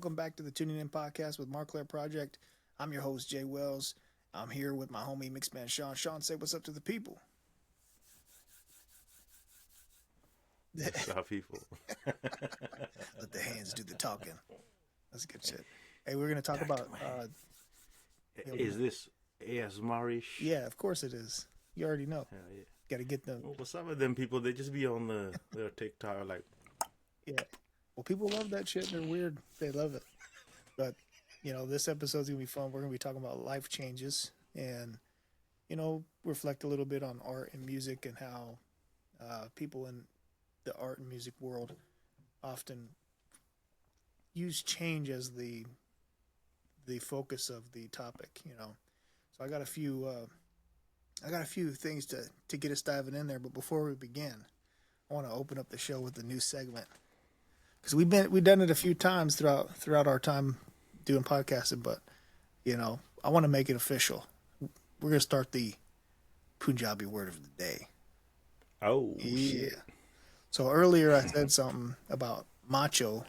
Welcome back to the Tuning In Podcast with Marclair Project. I'm your host, Jay Wells. I'm here with my homie, Mixman Shawn. Shawn, say what's up to the people. What's up, people? Let the hands do the talking. That's good shit. Hey, we're going to talk Dr. about... Man. you know, Is this ASMR-ish? yeah, of course it is. You already know. Hell yeah. Got to get them. Well, some of them people, they just be on their TikTok like, Yeah. Well, people love that shit. They're weird. They love it. But, this episode's going to be fun. We're going to be talking about life changes and, reflect a little bit on art and music and how people in the art and music world often use change as the focus of the topic. So I got a few things to get us diving in there. But before we begin, I want to open up the show with a new segment because we've done it a few times throughout our time doing podcasting. But I want to make it official. We're gonna start the Punjabi word of the day. oh, Yeah. shit. So earlier I said something about macho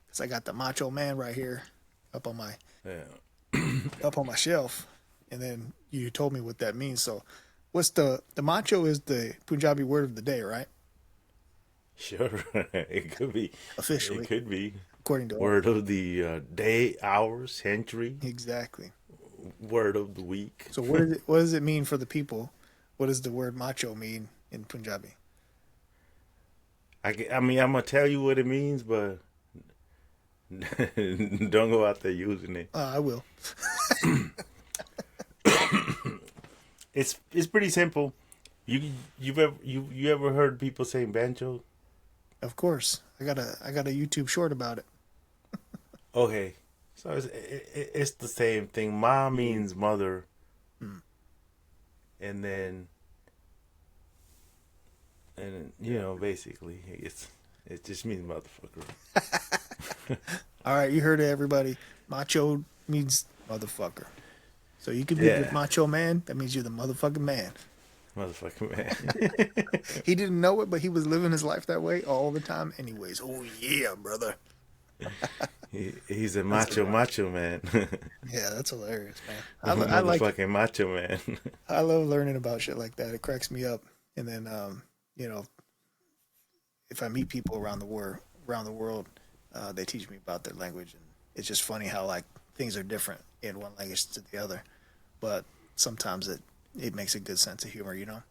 because I got the macho man right here up on my Yeah. up on my shelf, and then you told me what that means. So, what's the macho is the Punjabi word of the day, right? Sure. It could be. Officially, It could be. according to Word of the day, hour, century. exactly. Word of the week. So what does it mean for the people? What does the word macho mean in Punjabi? I mean, I'm going to tell you what it means, but don't go out there using it. I will. It's pretty simple. You ever heard people saying banjo? Of course, I got a YouTube short about it. Okay, so it's the same thing. Ma means mother, and then basically it just means motherfucker. All right, you heard it, everybody. Macho means motherfucker. So you could be the Yeah. macho man. That means you're the motherfucking man. Motherfucker, man. He didn't know it, but he was living his life that way all the time, anyways. Oh yeah, brother. He's a macho man. Yeah, that's hilarious, man. I like. Motherfucking macho man. I love learning about shit like that. It cracks me up. And then, if I meet people around the world, they teach me about their language, and it's just funny how like things are different in one language to the other, but sometimes it makes a good sense of humor.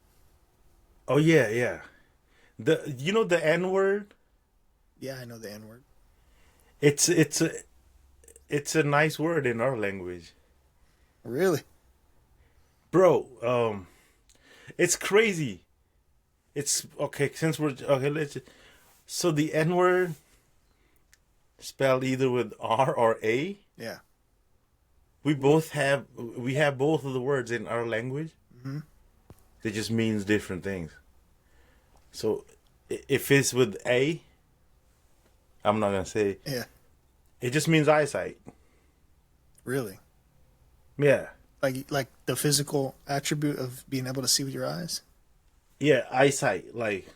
Oh yeah. The N word. Yeah, I know the N word. It's a nice word in our language. Really? Bro, it's crazy. It's okay since we're okay. So the N word spelled either with R or A. Yeah. We have both of the words in our language. Mm-hmm. It just means different things. So if it's with A, I'm not gonna say. Yeah. It just means eyesight. Really? Yeah. Like the physical attribute of being able to see with your eyes? Yeah, eyesight. Like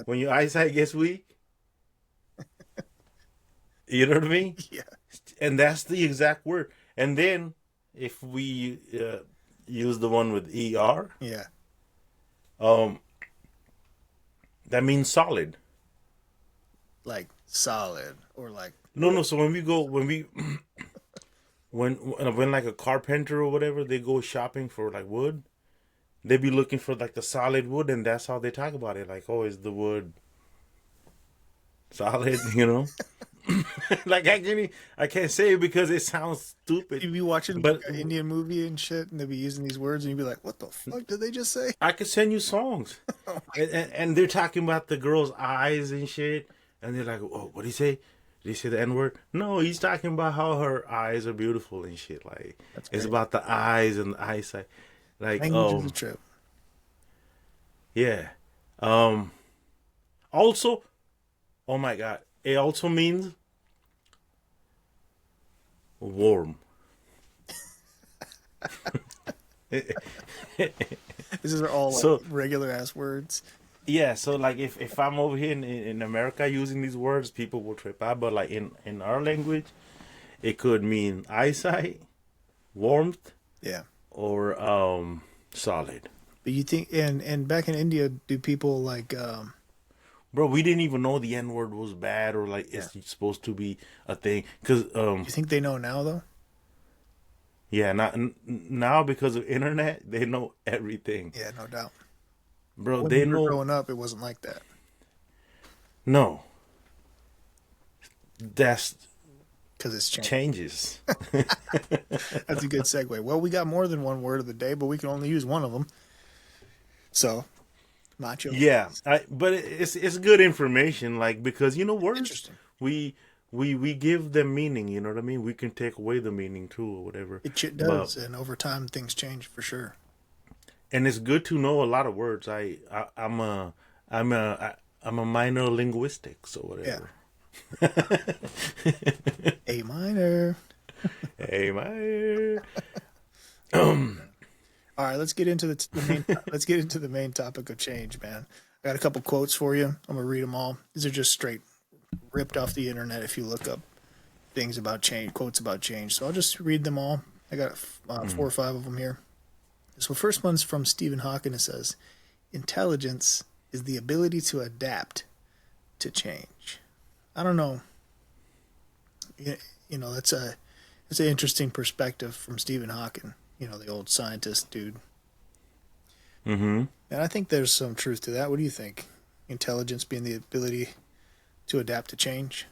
when your eyesight gets weak, you know what I mean? Yeah. And that's the exact word. And then if we use the one with ER, Yeah. that means solid. Like solid or like No. So when like a carpenter or whatever, they go shopping for like wood, they be looking for like the solid wood, and that's how they talk about it. Like, oh, is the wood solid? Like I can't say it because it sounds stupid. you'd be watching But an Indian movie and shit, and they'd be using these words, and you'd be like, "What the fuck did they just say?" I could send you songs, and they're talking about the girl's eyes and shit, and they're like, "Oh, what did he say? Did he say the N word?" No, he's talking about how her eyes are beautiful and shit. Like That's it's great. about the eyes and the eyesight. Like Language is a trip. yeah. Also, oh my god, it also means warm. These are all like So regular ass words. Yeah, so like if I'm over here in America using these words, people will trip out. But like in our language, it could mean eyesight, warmth, Yeah. or solid. But you think, and back in India, do people like, Bro, we didn't even know the N word was bad or like yeah. it's supposed to be a thing. Cause You think they know now though? yeah, now because of internet, they know everything, Yeah, no doubt. bro. When we They were know growing up, it wasn't like that. no. That's Because it's changed. changes. That's a good segue. Well, we got more than one word of the day, but we can only use one of them. So, macho. Yeah, but it's good information, like because words Interesting. we we give them meaning. You know what I mean? We can take away the meaning too, or whatever. It But does, and over time things change for sure. and it's good to know a lot of words. I'm I'm a minor linguistics or Yeah. whatever. A minor. Hey, my All right, let's get into the main. Let's get into the main topic of change, man. I got a couple quotes for you. I'm gonna read them all. These are just straight ripped off the internet. If you look up things about change, quotes about change, so I'll just read them all. I got four or five of them here. So first one's from Stephen Hawking. It says, "Intelligence is the ability to adapt to change." I don't know. You know, that's an interesting perspective from Stephen Hawking. You know, the old scientist dude. Mm-hmm. And I think there's some truth to that. What do you think? Intelligence being the ability to adapt to change.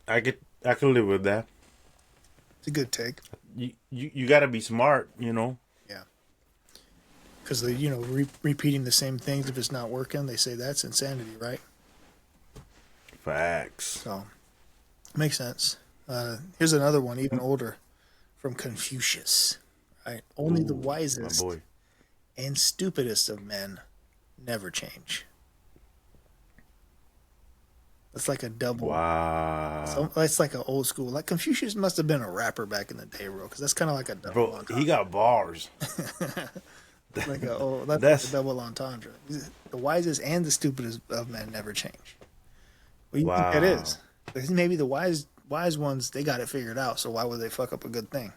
I can live with that. It's a good take. You got to be smart. You know. Yeah. Because repeating the same things, if it's not working, they say that's insanity, right? Facts. So makes sense. Here's another one, even older, from Confucius. Right? Only the Ooh, my wisest boy. and stupidest of men never change. That's like a double. Wow. That's like an old school. Like Confucius must have been a rapper back in the day, bro. Because that's kind of like a double Bro, he got bars. entendre. That's like a That's double entendre. The wisest and the stupidest of men never change. What do you think that wow. is? Because maybe the wise ones, they got it figured out. So why would they fuck up a good thing?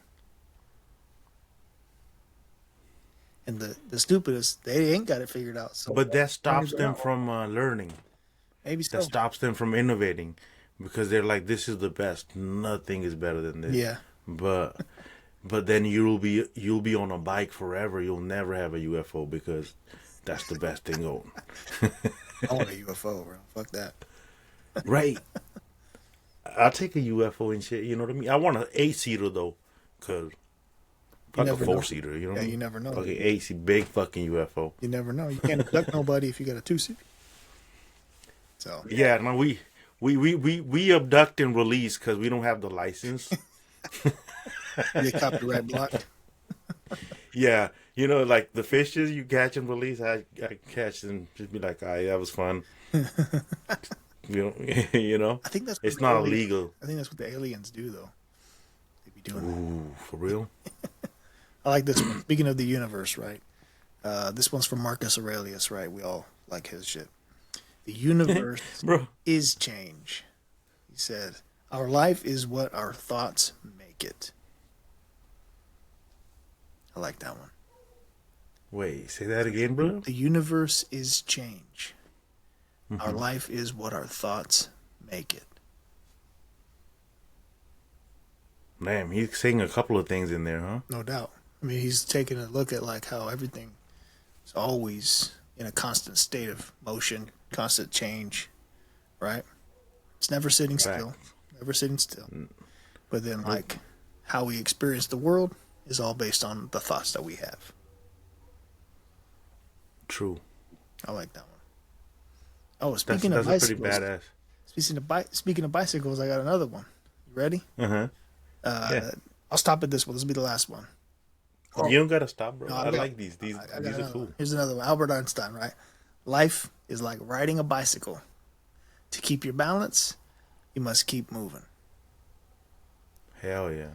And the stupidest, they ain't got it figured out. So But that why stops them from learning. maybe That so. stops them from innovating because they're like, this is the best. Nothing is better than this. Yeah. But but then you'll be on a bike forever. You'll never have a UFO because that's the best thing going. I want a UFO, bro. Fuck that. Right. I'll take a UFO and shit. You know what I mean? I want an 8-seater though, cause fuck a never know. 4-seater. You know what Yeah, I mean? you never know. Fucking 8-seat, big fucking UFO. You never know. You can't abduct nobody if you got a 2-seat. So Yeah, no, we abduct and release because we don't have the license. you get copyright blocked. Yeah, like the fishes you catch and release, I catch and just be like, "Ah, that was fun." I think that's what It's the not aliens, illegal. I think that's what the aliens do, though. They be doing that. Ooh, for real? I like this one. Speaking of the universe, right? This one's from Marcus Aurelius, right? We all like his shit. The universe Bro, is change. He said, "Our life is what our thoughts make it." I like that one. wait, say that again, bro? The universe is change. Our life is what our thoughts make it. Man, he's saying a couple of things in there, huh? No doubt. I mean, he's taking a look at like how everything is always in a constant state of motion, constant change, right? It's never sitting still, never sitting still. But then, like, how we experience the world is all based on the thoughts that we have. True. I like that one. Oh, That's speaking of a pretty bicycles, badass. speaking of bicycles, I got another one. You ready? Uh-huh. Yeah. I'll stop at this one. This will be the last one. Oh, You don't gotta stop, bro. no, I like these. These I got these are another cool. one. Here's another one. Albert Einstein, right? Life is like riding a bicycle. To keep your balance, you must keep moving. Hell yeah.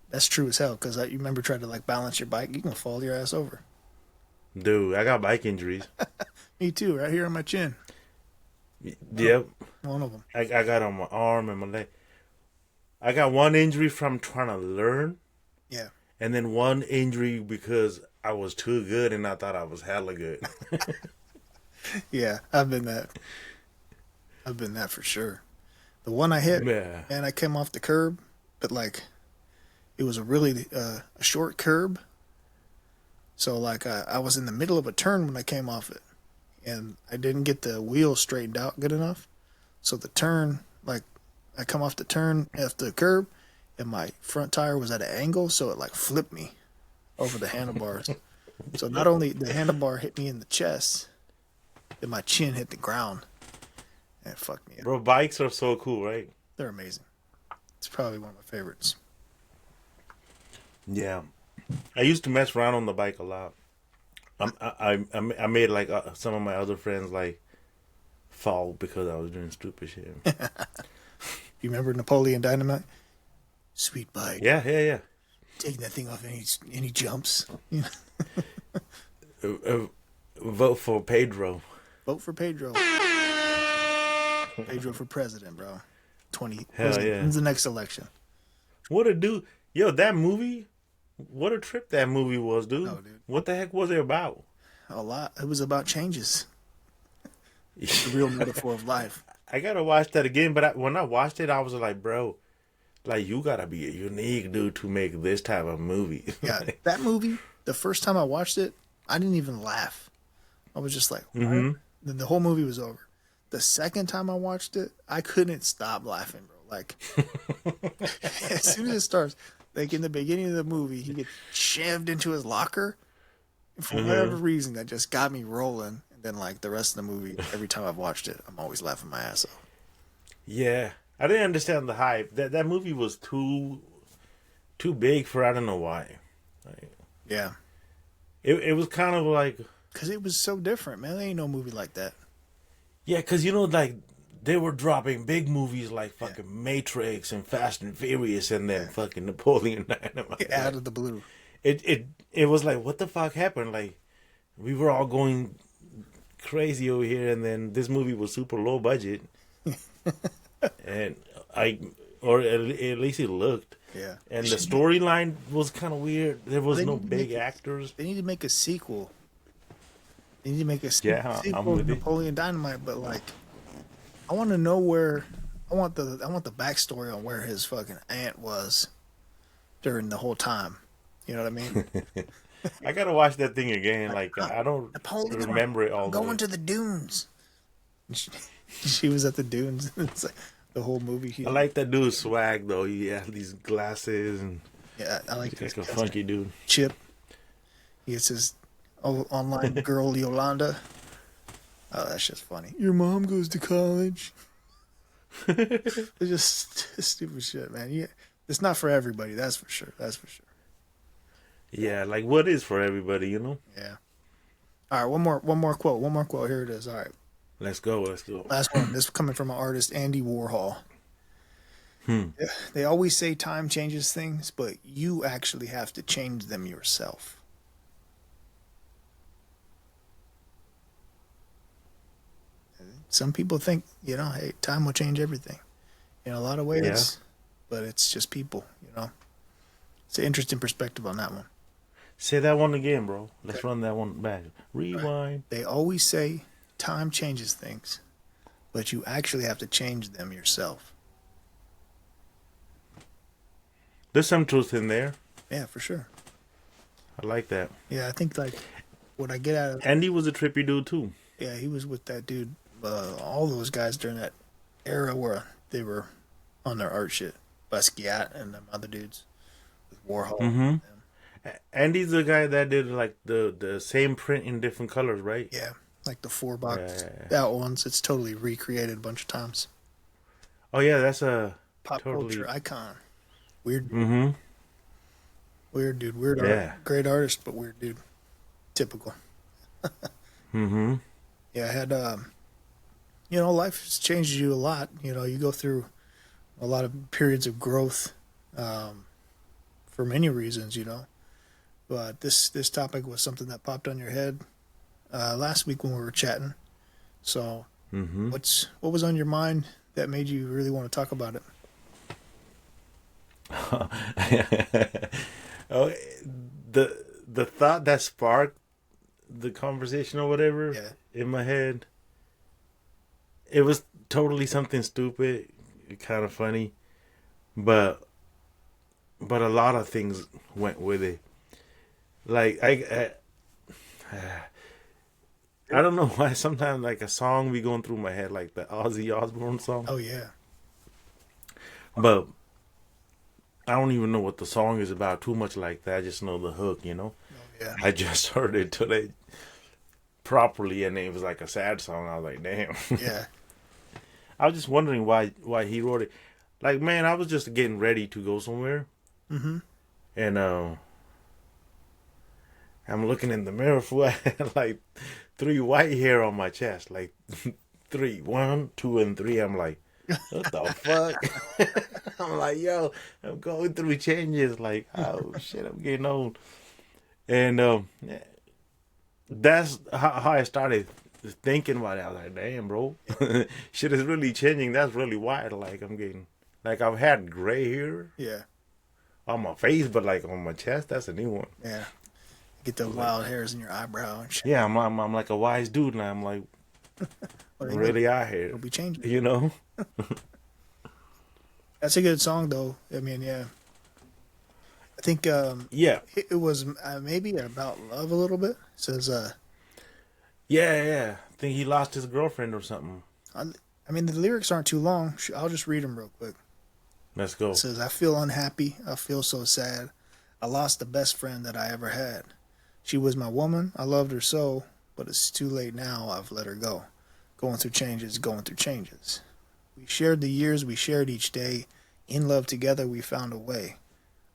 That's true as hell. Because you remember trying to like balance your bike, you can fall your ass over. Dude, I got bike injuries. Me too, right here on my chin. Yep. One of them. I got on my arm and my leg. I got one injury from trying to learn, Yeah. and then one injury because I was too good and I thought I was hella good. Yeah, I've been that. I've been that for sure. The one I hit, Yeah. and I came off the curb, but like it was a really a short curb. So like I was in the middle of a turn when I came off it, and I didn't get the wheel straightened out good enough. So the turn, like I come off the turn after the curb, and my front tire was at an angle, so it like flipped me over the handlebars. So not only the handlebar hit me in the chest, then my chin hit the ground, and it fucked me up. Bro, bikes are so cool, right? They're amazing. It's probably one of my favorites. Yeah. I used to mess around on the bike a lot. I made like some of my other friends like fall because I was doing stupid shit. You remember Napoleon Dynamite? Sweet bike. Yeah. Taking that thing off any jumps. You know? Vote for Pedro. Vote for Pedro. Pedro for president, bro. 20. Hell yeah. When's the next election? What a dude. Yo, that movie, what a trip that movie was, dude. Oh, dude. What the heck was it about? A lot. It was about changes. The real metaphor of life. I gotta watch that again, but when I watched it, I was like, bro, like, you gotta be a unique dude to make this type of movie. Yeah, that movie, the first time I watched it, I didn't even laugh. I was just like, Mm-hmm. Then the whole movie was over. The second time I watched it, I couldn't stop laughing, bro. Like, as soon as it starts, like in the beginning of the movie, he gets shoved into his locker. And for whatever reason, that just got me rolling. And then, like, the rest of the movie, every time I've watched it, I'm always laughing my ass off. Yeah, I didn't understand the hype. That movie was too big for I don't know why. Like, Yeah. it was kind of like, Because it was so different, man. There ain't no movie like that. yeah, because like they were dropping big movies like fucking Matrix and Fast and Furious, and then fucking Napoleon Dynamite. Out of the blue. It was like, what the fuck happened? Like, we were all going crazy over here, and then this movie was super low budget, and or at least it looked. Yeah. And the storyline was kind of weird. There was They no need to big make it- actors. They need to make a sequel. They need to make a Yeah, I'm sequel to with you. Napoleon Dynamite, but like, I want to know where. I want the backstory on where his fucking aunt was during the whole time. You know what I mean? I gotta watch that thing again. Like, I don't Napoleon, remember it all. I'm the way. going to the dunes. She was at the dunes. It's like the whole movie. I like that dude's swag though. He had these glasses and Yeah, I like he's his like a cousin, funky dude. Chip. He gets his online girl Yolanda. Oh, that's just funny. Your mom goes to college. It's just stupid shit, man. Yeah, it's not for everybody. That's for sure. That's for sure. Yeah, like what is for everybody, you know? Yeah. All right, one more quote. One more quote. Here it is. All right, Let's go. last one. This is coming from an artist, Andy Warhol. Hmm. They always say time changes things, but you actually have to change them yourself. Some people think, hey, time will change everything in a lot of ways, Yeah. but it's just people, It's an interesting perspective on that one. Say that one again, bro. Let's run that one back. Rewind. They always say time changes things, but you actually have to change them yourself. There's some truth in there. Yeah, for sure. I like that. Yeah, I think like what I get out of Andy was a trippy dude too. yeah, he was with that dude, all those guys during that era where they were on their art shit. Basquiat and them other dudes with Warhol. Mm-hmm. Andy's the guy that did like the same print in different colors, right? Yeah, like the 4-box Yeah. that ones. It's totally recreated a bunch of times. Oh yeah, that's a Pop totally. culture icon. Weird, Mm-hmm. weird dude. Weird Yeah. art. Great artist, but weird dude. Typical. Mm-hmm. Yeah, I had, life has changed you a lot. You go through a lot of periods of growth for many reasons, but this topic was something that popped on your head last week when we were chatting. So, Mm-hmm. what was on your mind that made you really want to talk about it? Oh, the thought that sparked the conversation or whatever Yeah, in my head, it was totally something stupid, kind of funny, but a lot of things went with it. Like I don't know why sometimes like a song be going through my head like the Ozzy Osbourne song, oh yeah, but I don't even know what the song is about too much like that. I just know the hook, you know. oh yeah, I just heard it today properly, and it was like a sad song. I was like, damn. yeah. I was just wondering why he wrote it. Like, man, I was just getting ready to go somewhere, Mm-hmm. and I'm looking in the mirror, fool. I had like 3 white hair on my chest, like three, 1, 2, and 3. I'm like, what the fuck? I'm like, yo, I'm going through changes. Like, oh shit, I'm getting old, and that's how I started thinking about it. I was like, damn, bro, shit is really changing. That's really wild. Like, I'm getting, like, I've had gray hair Yeah, on my face, but like on my chest, that's a new one. yeah. Get the Like, wild hairs in your eyebrow and shit. yeah, I'm like a wise dude now. I'm like Well, they really out it'll here, be changing. you know? That's a good song, though. I mean, yeah. I think Yeah, it was maybe about love a little bit. It says, yeah. I think he lost his girlfriend or something. I, I mean, the lyrics aren't too long. I'll just read them real quick. Let's It go. says, I feel unhappy. I feel so sad. I lost the best friend that I ever had. She was my woman. I loved her so, but it's too late now. I've let her go. Going through changes, going through changes. We shared the years we shared each day. In love together, we found a way.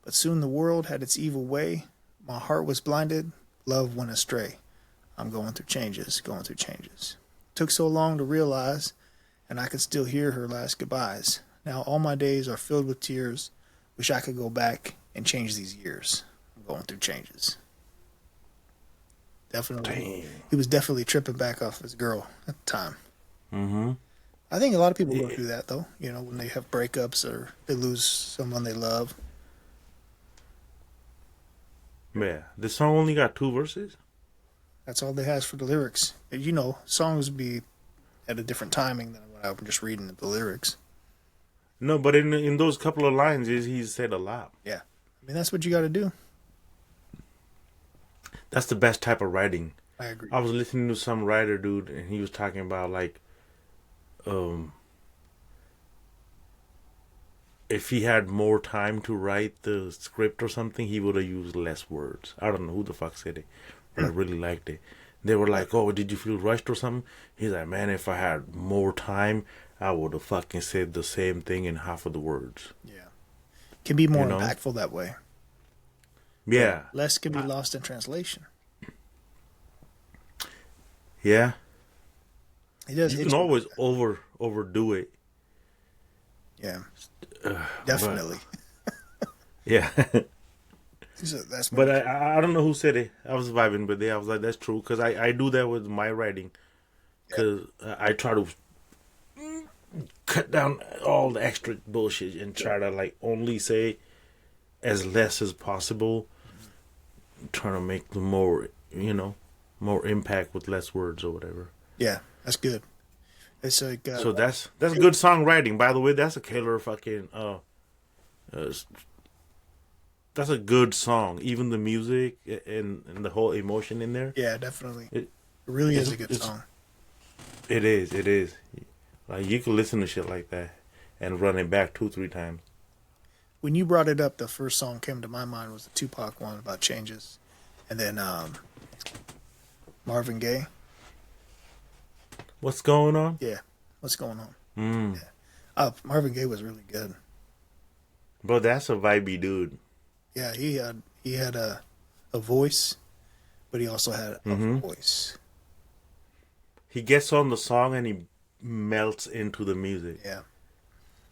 But soon the world had its evil way. My heart was blinded. Love went astray. I'm going through changes, going through changes. Took so long to realize, and I could still hear her last goodbyes. Now all my days are filled with tears. Wish I could go back and change these years. I'm going through changes. Definitely, Damn. he was definitely tripping back off his girl at the time. Mm-hmm. I think a lot of people go Yeah. through that though. You know, when they have breakups or they lose someone they love. Yeah. The song only got 2 verses? That's all they has for the lyrics. You know, songs be at a different timing than when I'm just reading the lyrics. No, but in those couple of lines, he said a lot. Yeah, I mean that's what you got to do. That's the best type of writing. I agree. I was listening to some writer dude, and he was talking about like, if he had more time to write the script or something, he would have used less words. I don't know who the fuck said it, but I really liked it. They were like, "Oh, did you feel rushed or something?" He's like, "Man, if I had more time, I would have fucking said the same thing in half of the words." Yeah, can be more You know? impactful that way. Yeah, Less can be lost in translation. yeah. It does. You hit can always overdo it. Yeah, But definitely. yeah. So that's But I don't know who said it. I was vibing, but I was like, that's true. Because I do that with my writing. Because I try to cut down all the extra bullshit and try to like only say as less as possible. Trying to make the more, more impact with less words or whatever. yeah, that's good. It's like So that's good songwriting, by the way. That's a killer fucking that's a good song. Even the music and the whole emotion in there. yeah, definitely. It, It really is a it's- good song. It is. It is. Like you can listen to shit like that and run it back 2-3 times. When you brought it up, the first song came to my mind was the Tupac one about changes, and then Marvin Gaye. What's going on? Yeah, what's going on? Mm. Marvin Gaye was really good. Bro, that's a vibey dude. Yeah, he had a voice, but he also had a voice. He gets on the song and he melts into the music. Yeah,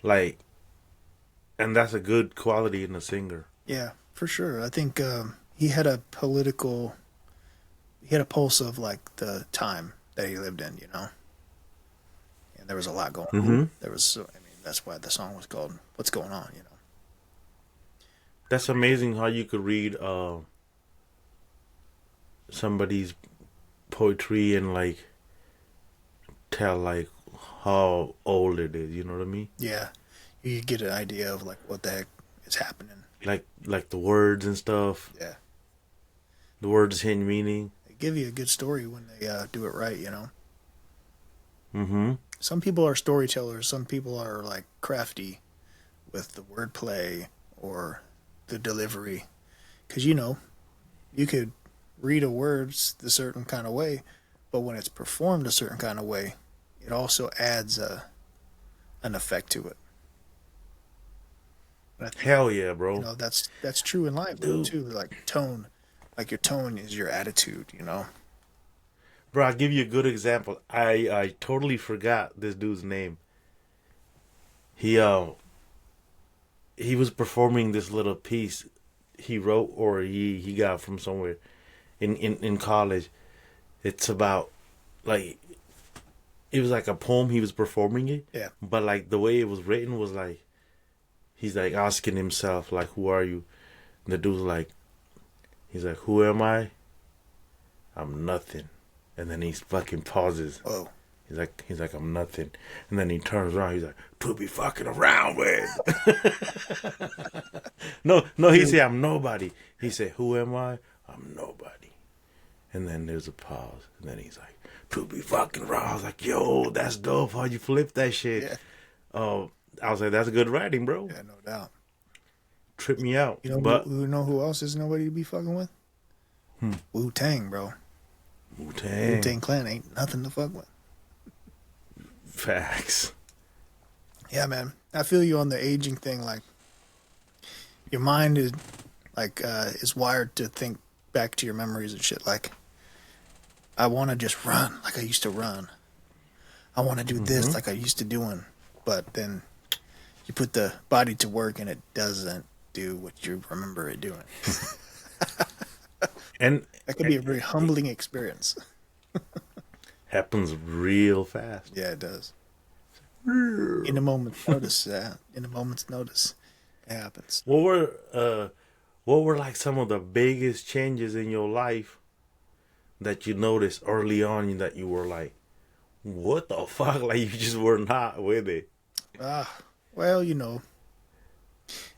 Like, and that's a good quality in a singer. yeah, for sure. I think he had a political, he had a pulse of like the time that he lived in, and there was a lot going on. Mm-hmm. There was, I mean, that's why the song was called "What's Going On," That's amazing how you could read somebody's poetry and like tell like how old it is. You know what I mean? Yeah, you get an idea of like what the heck is happening. Like the words and stuff. Yeah, The words hidden meaning. they give you a good story when they do it right. Mm-hmm. Some people are storytellers. Some people are like crafty with the wordplay or the delivery, because you could read a words the certain kind of way, but when it's performed a certain kind of way, it also adds an effect to it. And I think, Hell yeah, bro. that's true in life Dude. too. Like tone, like your tone is your attitude. Bro, I'll give you a good example. I totally forgot this dude's name. He was performing this little piece he wrote or he got from somewhere in college. It's about like it was like a poem he was performing it. Yeah. But like the way it was written was like he's like asking himself like who are you? And the dude's like he's like who am I? I'm nothing. And then he fucking pauses. Whoa. He's like I'm nothing. And then he turns around. He's like to be fucking around with. no, he said I'm nobody. He said who am I? I'm nobody. And then there's a pause. And then he's like to be fucking around. I was like yo, that's dope. How you flip that shit? Yeah. I was like that's good writing, bro. Yeah, no doubt. Trip me out. But who else is nobody to be fucking with? Wu-Tang, bro. Wu-Tang Clan ain't nothing to fuck with. Facts. Yeah, man. I feel you on the aging thing. Like, your mind is is wired to think back to your memories and shit. Like, I want to just run like I used to run. I want to do this like I used to doing. But then you put the body to work and it doesn't do what you remember it doing. And that could be a very humbling experience. Happens real fast. Yeah, it does. In a moment's notice, it happens. What were like some of the biggest changes in your life that you noticed early on that you were like, what the fuck? Like you just were not with it. Well,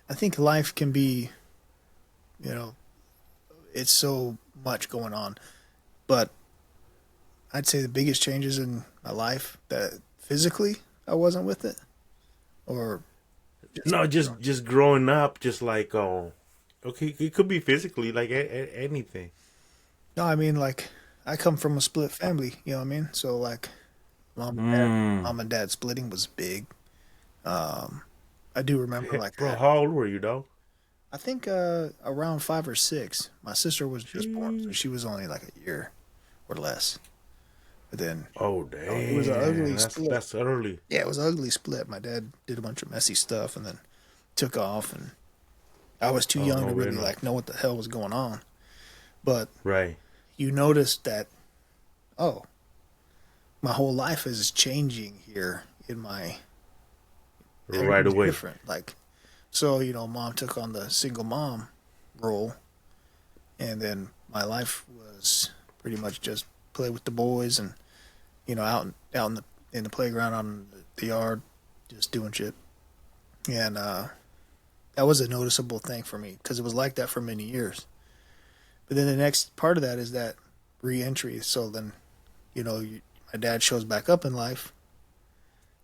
I think life can be, it's so much going on, but I'd say the biggest changes in my life that physically I wasn't with it, or just growing up, just like okay, it could be physically like anything. No, I mean like I come from a split family, you know what I mean? So like mom and dad splitting was big. I do remember like bro, how old were you though? I think around 5 or 6. My sister was just born, so she was only like a year or less. But then, oh damn, it was an ugly split. That's early. Yeah, it was an ugly split. My dad did a bunch of messy stuff and then took off, and I was too young to really like know what the hell was going on. But right, you noticed that, oh, my whole life is changing here in my right away. Different, like, so mom took on the single mom role, and then my life was pretty much just play with the boys and out in the playground, on the yard, just doing shit. And that was a noticeable thing for me because it was like that for many years. But then the next part of that is that re-entry. So then, my dad shows back up in life.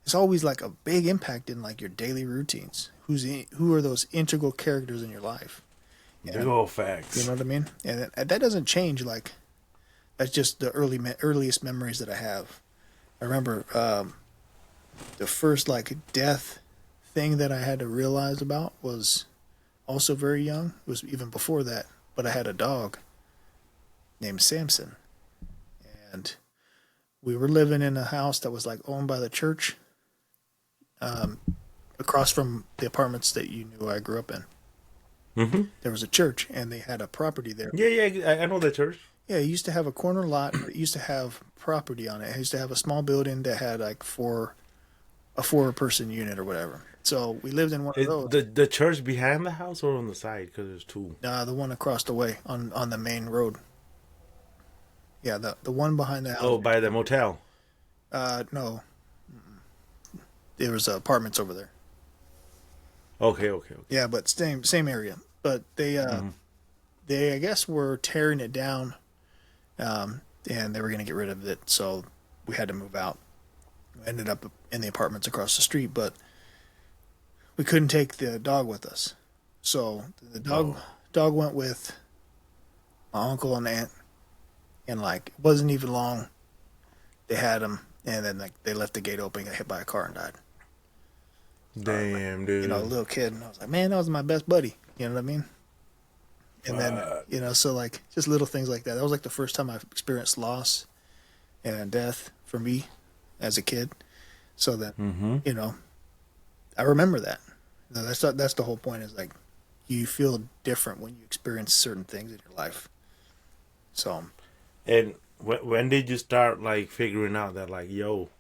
It's always like a big impact in like your daily routines. Who are those integral characters in your life? Big old facts. You know what I mean? And that doesn't change. Like, that's just the earliest memories that I have. I remember the first like death thing that I had to realize about was also very young. It was even before that, but I had a dog named Samson, and we were living in a house that was like owned by the church, across from the apartments that I grew up in. Mm-hmm. There was a church, and they had a property there. Yeah, yeah, I know that church. Yeah, it used to have a corner lot, but it used to have property on it. It used to have a small building that had like a 4-person unit or whatever. So we lived in one of those. The church behind the house or on the side? Because there's two. The one across the way on the main road. Yeah, the one behind the house. Oh, by the motel. No, there was apartments over there. Okay, okay, okay. Yeah, but same area. But they I guess were tearing it down, and they were gonna get rid of it. So we had to move out. We ended up in the apartments across the street, but we couldn't take the dog with us. So the dog went with my uncle and aunt, and like it wasn't even long. They had him, and then like they left the gate open, got hit by a car, and died. Damn, dude. You know, a little kid, and I was like, man, that was my best buddy. You know what I mean? And then, you know, so like just little things like that. That was like the first time I've experienced loss and death for me as a kid. So that, you know, I remember that. That's the whole point, is like you feel different when you experience certain things in your life. So, And when did you start like figuring out that like, yo,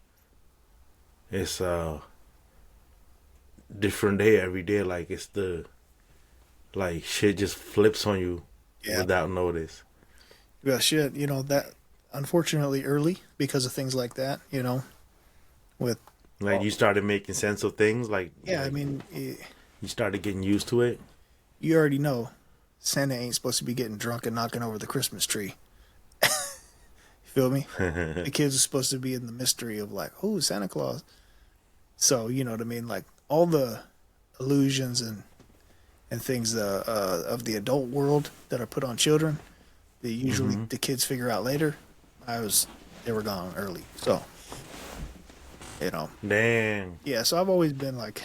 it's a different day every day? Like it's the like shit just flips on you without notice. yeah, shit, you know, that unfortunately early because of things like that, you know, with Like you started making sense of things. Like I mean, you started getting used to it. you already know Santa ain't supposed to be getting drunk and knocking over the Christmas tree. You feel me? The kids are supposed to be in the mystery of like, oh, Santa Claus. So you know what I mean? Like all the illusions and things of the adult world that are put on children, that usually the kids figure out later. They were gone early. So, you know. Damn. Yeah, so I've always been like,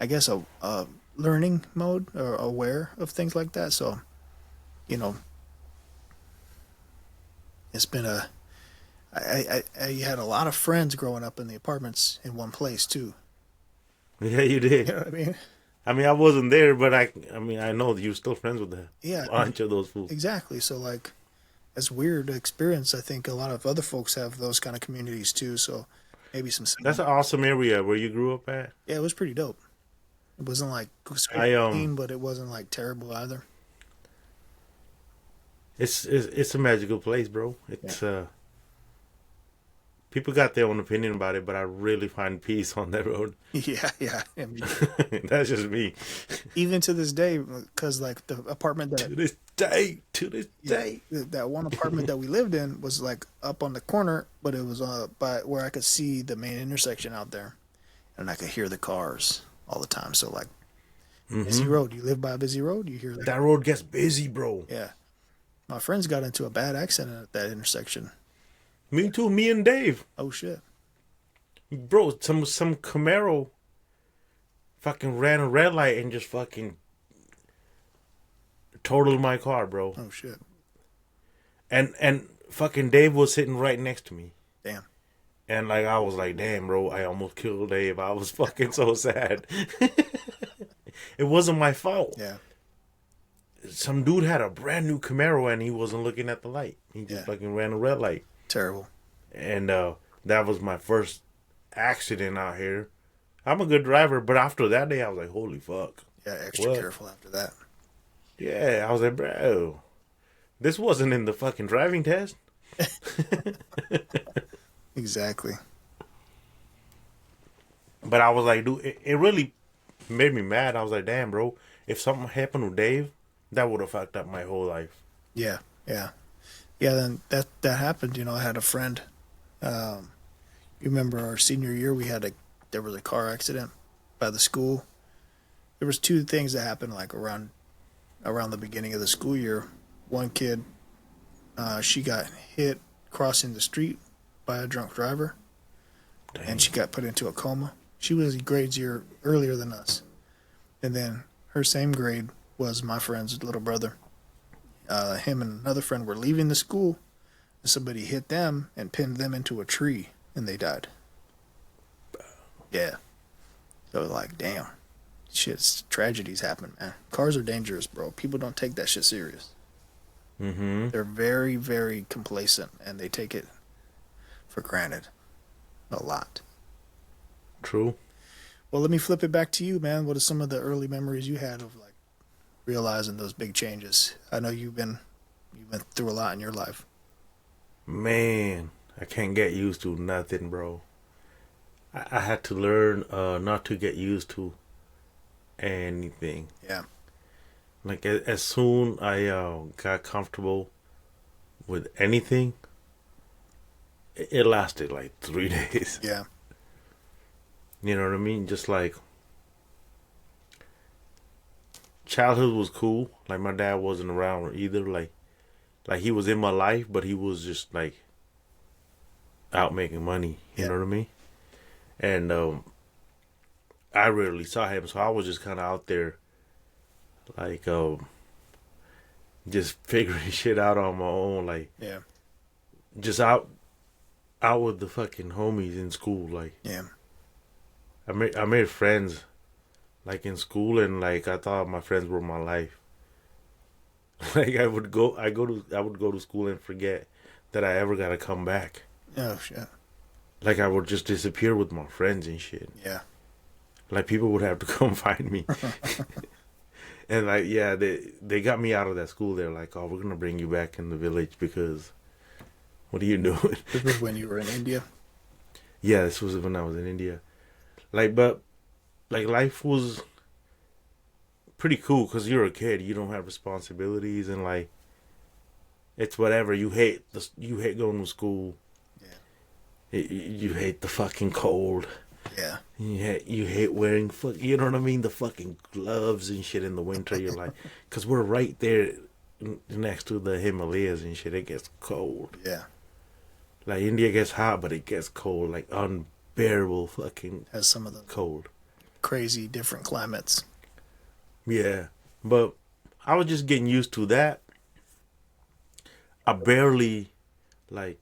I guess a learning mode or aware of things like that. So, you know, it's been I had a lot of friends growing up in the apartments in one place too. Yeah, you did. You know what I mean? I mean, I wasn't there, but I mean, I know that you're still friends with Yeah, a bunch of those fools. exactly. So like, it's weird experience. I think a lot of other folks have those kind of communities too. So maybe some. That's an awesome area where you grew up at. Yeah, it was pretty dope. It wasn't like clean, but it wasn't like terrible either. It's a magical place, bro. It's people got their own opinion about it, but I really find peace on that road. Yeah, yeah. I mean, That's just me. even to this day, because like the apartment that To this day. that one apartment that we lived in was like up on the corner, but it was by where I could see the main intersection out there, and I could hear the cars all the time. So like busy road. You live by a busy road, you hear That road gets busy, bro. Yeah, my friends got into a bad accident at that intersection. Me too. Me and Dave, Oh shit! bro. Some Camaro fucking ran a red light and just fucking totaled my car, bro. Oh shit! And fucking Dave was sitting right next to me. Damn. And like I was like, damn, bro, I almost killed Dave. I was fucking so sad. It wasn't my fault. Yeah. Some dude had a brand new Camaro and he wasn't looking at the light. He just fucking ran a red light. Terrible. And that was my first accident out here. I'm a good driver, but after that day, I was like, holy fuck. Yeah, extra careful after that. Yeah, I was like, bro, this wasn't in the fucking driving test. Exactly. But I was like, dude, it really made me mad. I was like, damn, bro, if something happened with Dave, that would have fucked up my whole life. Yeah, yeah, yeah. Then that happened. You know, I had a friend. You remember our senior year? There was a car accident by the school. There was two things that happened like around the beginning of the school year. One kid, she got hit crossing the street by a drunk driver, and she got put into a coma. She was a grades year earlier than us, and then her same grade was my friend's little brother. Him and another friend were leaving the school, and somebody hit them and pinned them into a tree, and they died. Yeah. So like, damn. shit's tragedies happen, man. Cars are dangerous, bro. People don't take that shit serious. Mm-hmm. They're very, very complacent, and they take it for granted a lot. True. Well, let me flip it back to you, man. What are some of the early memories you had of like realizing those big changes? I know you've been through a lot in your life. Man, I can't get used to nothing, bro. I had to learn not to get used to anything. Yeah, Like as soon I got comfortable with anything, it lasted like 3 days. yeah, You know what I mean? Just like childhood was cool. Like my dad wasn't around either. Like he was in my life, but he was just like out making money. You yeah, know what I mean? And I rarely saw him, so I was just kind of out there, like just figuring shit out on my own. Like yeah, just out with the fucking homies in school. Like yeah, I made friends like in school, and like I thought my friends were my life. Like I would go to school and forget that I ever gotta come back. oh shit, Like I would just disappear with my friends and shit. yeah, Like people would have to come find me. And like yeah, they got me out of that school. They're like, oh, we're gonna bring you back in the village because what are you doing? This was when you were in India. Yeah, this was when I was in India. Like, but like life was pretty cool because you're a kid. You don't have responsibilities, and like it's whatever. You hate going to school. You hate the fucking cold. Yeah, You hate wearing you know what I mean, the fucking gloves and shit in the winter. You're like, because we're right there next to the Himalayas and shit. It gets cold. yeah. Like India gets hot, but it gets cold, like unbearable fucking Has some of the cold. crazy different climates. Yeah, but I was just getting used to that. I barely like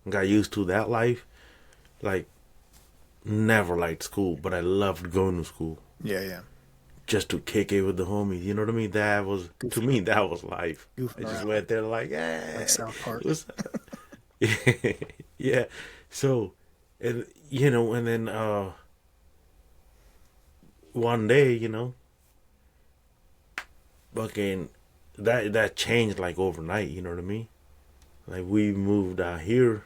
got used to that life. Like never liked school, but I loved going to school Yeah, yeah. just to kick it with the homies. You know what I mean? That was to me that was life. Goofing I just around. went there like, Like South Park. what's yeah. So, and you know, and then one day, you know, fucking that changed like overnight. You know what I mean? Like we moved out here,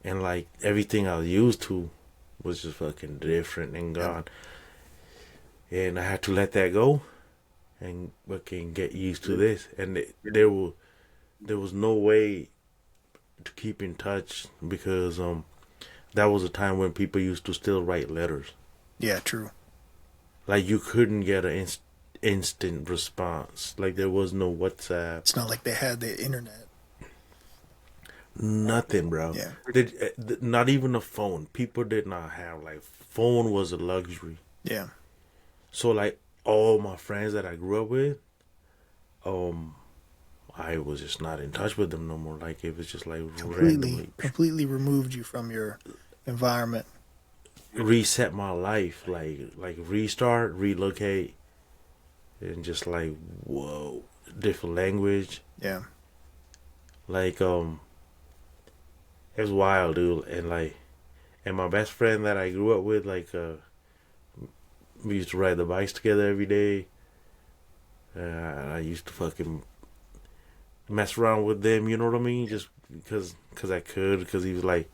and like everything I was used to was just fucking different and gone. And I had to let that go, and fucking get used to this. And there was no way to keep in touch because that was a time when people used to still write letters. Yeah, true. Like you couldn't get an instant response. Like there was no WhatsApp. It's not like they had the internet. Nothing, bro. Yeah. Not even a phone. People did not have like phone was a luxury. Yeah. So like all my friends that I grew up with, I was just not in touch with them no more. Like it was just like Completely removed you from your environment. reset my life, like restart, relocate, and just like whoa, different language. Yeah. Like it was wild, dude. And my best friend that I grew up with, like we used to ride the bikes together every day. I used to fucking mess around with them, you know what I mean? Just because I could, because he was like,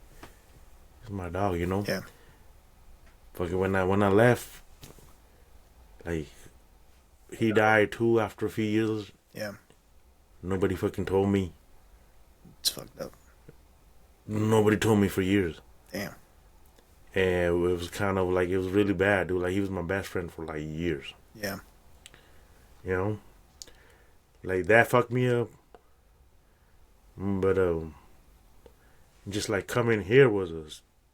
he's my dog, you know? Yeah. Fucking when I left, like, he died too after a few years. Yeah. Nobody fucking told me. It's fucked up. Nobody told me for years. Damn. And it was kind of like, it was really bad, dude. Like, he was my best friend for like years. Yeah. You know? Like, that fucked me up. But, just like coming here was a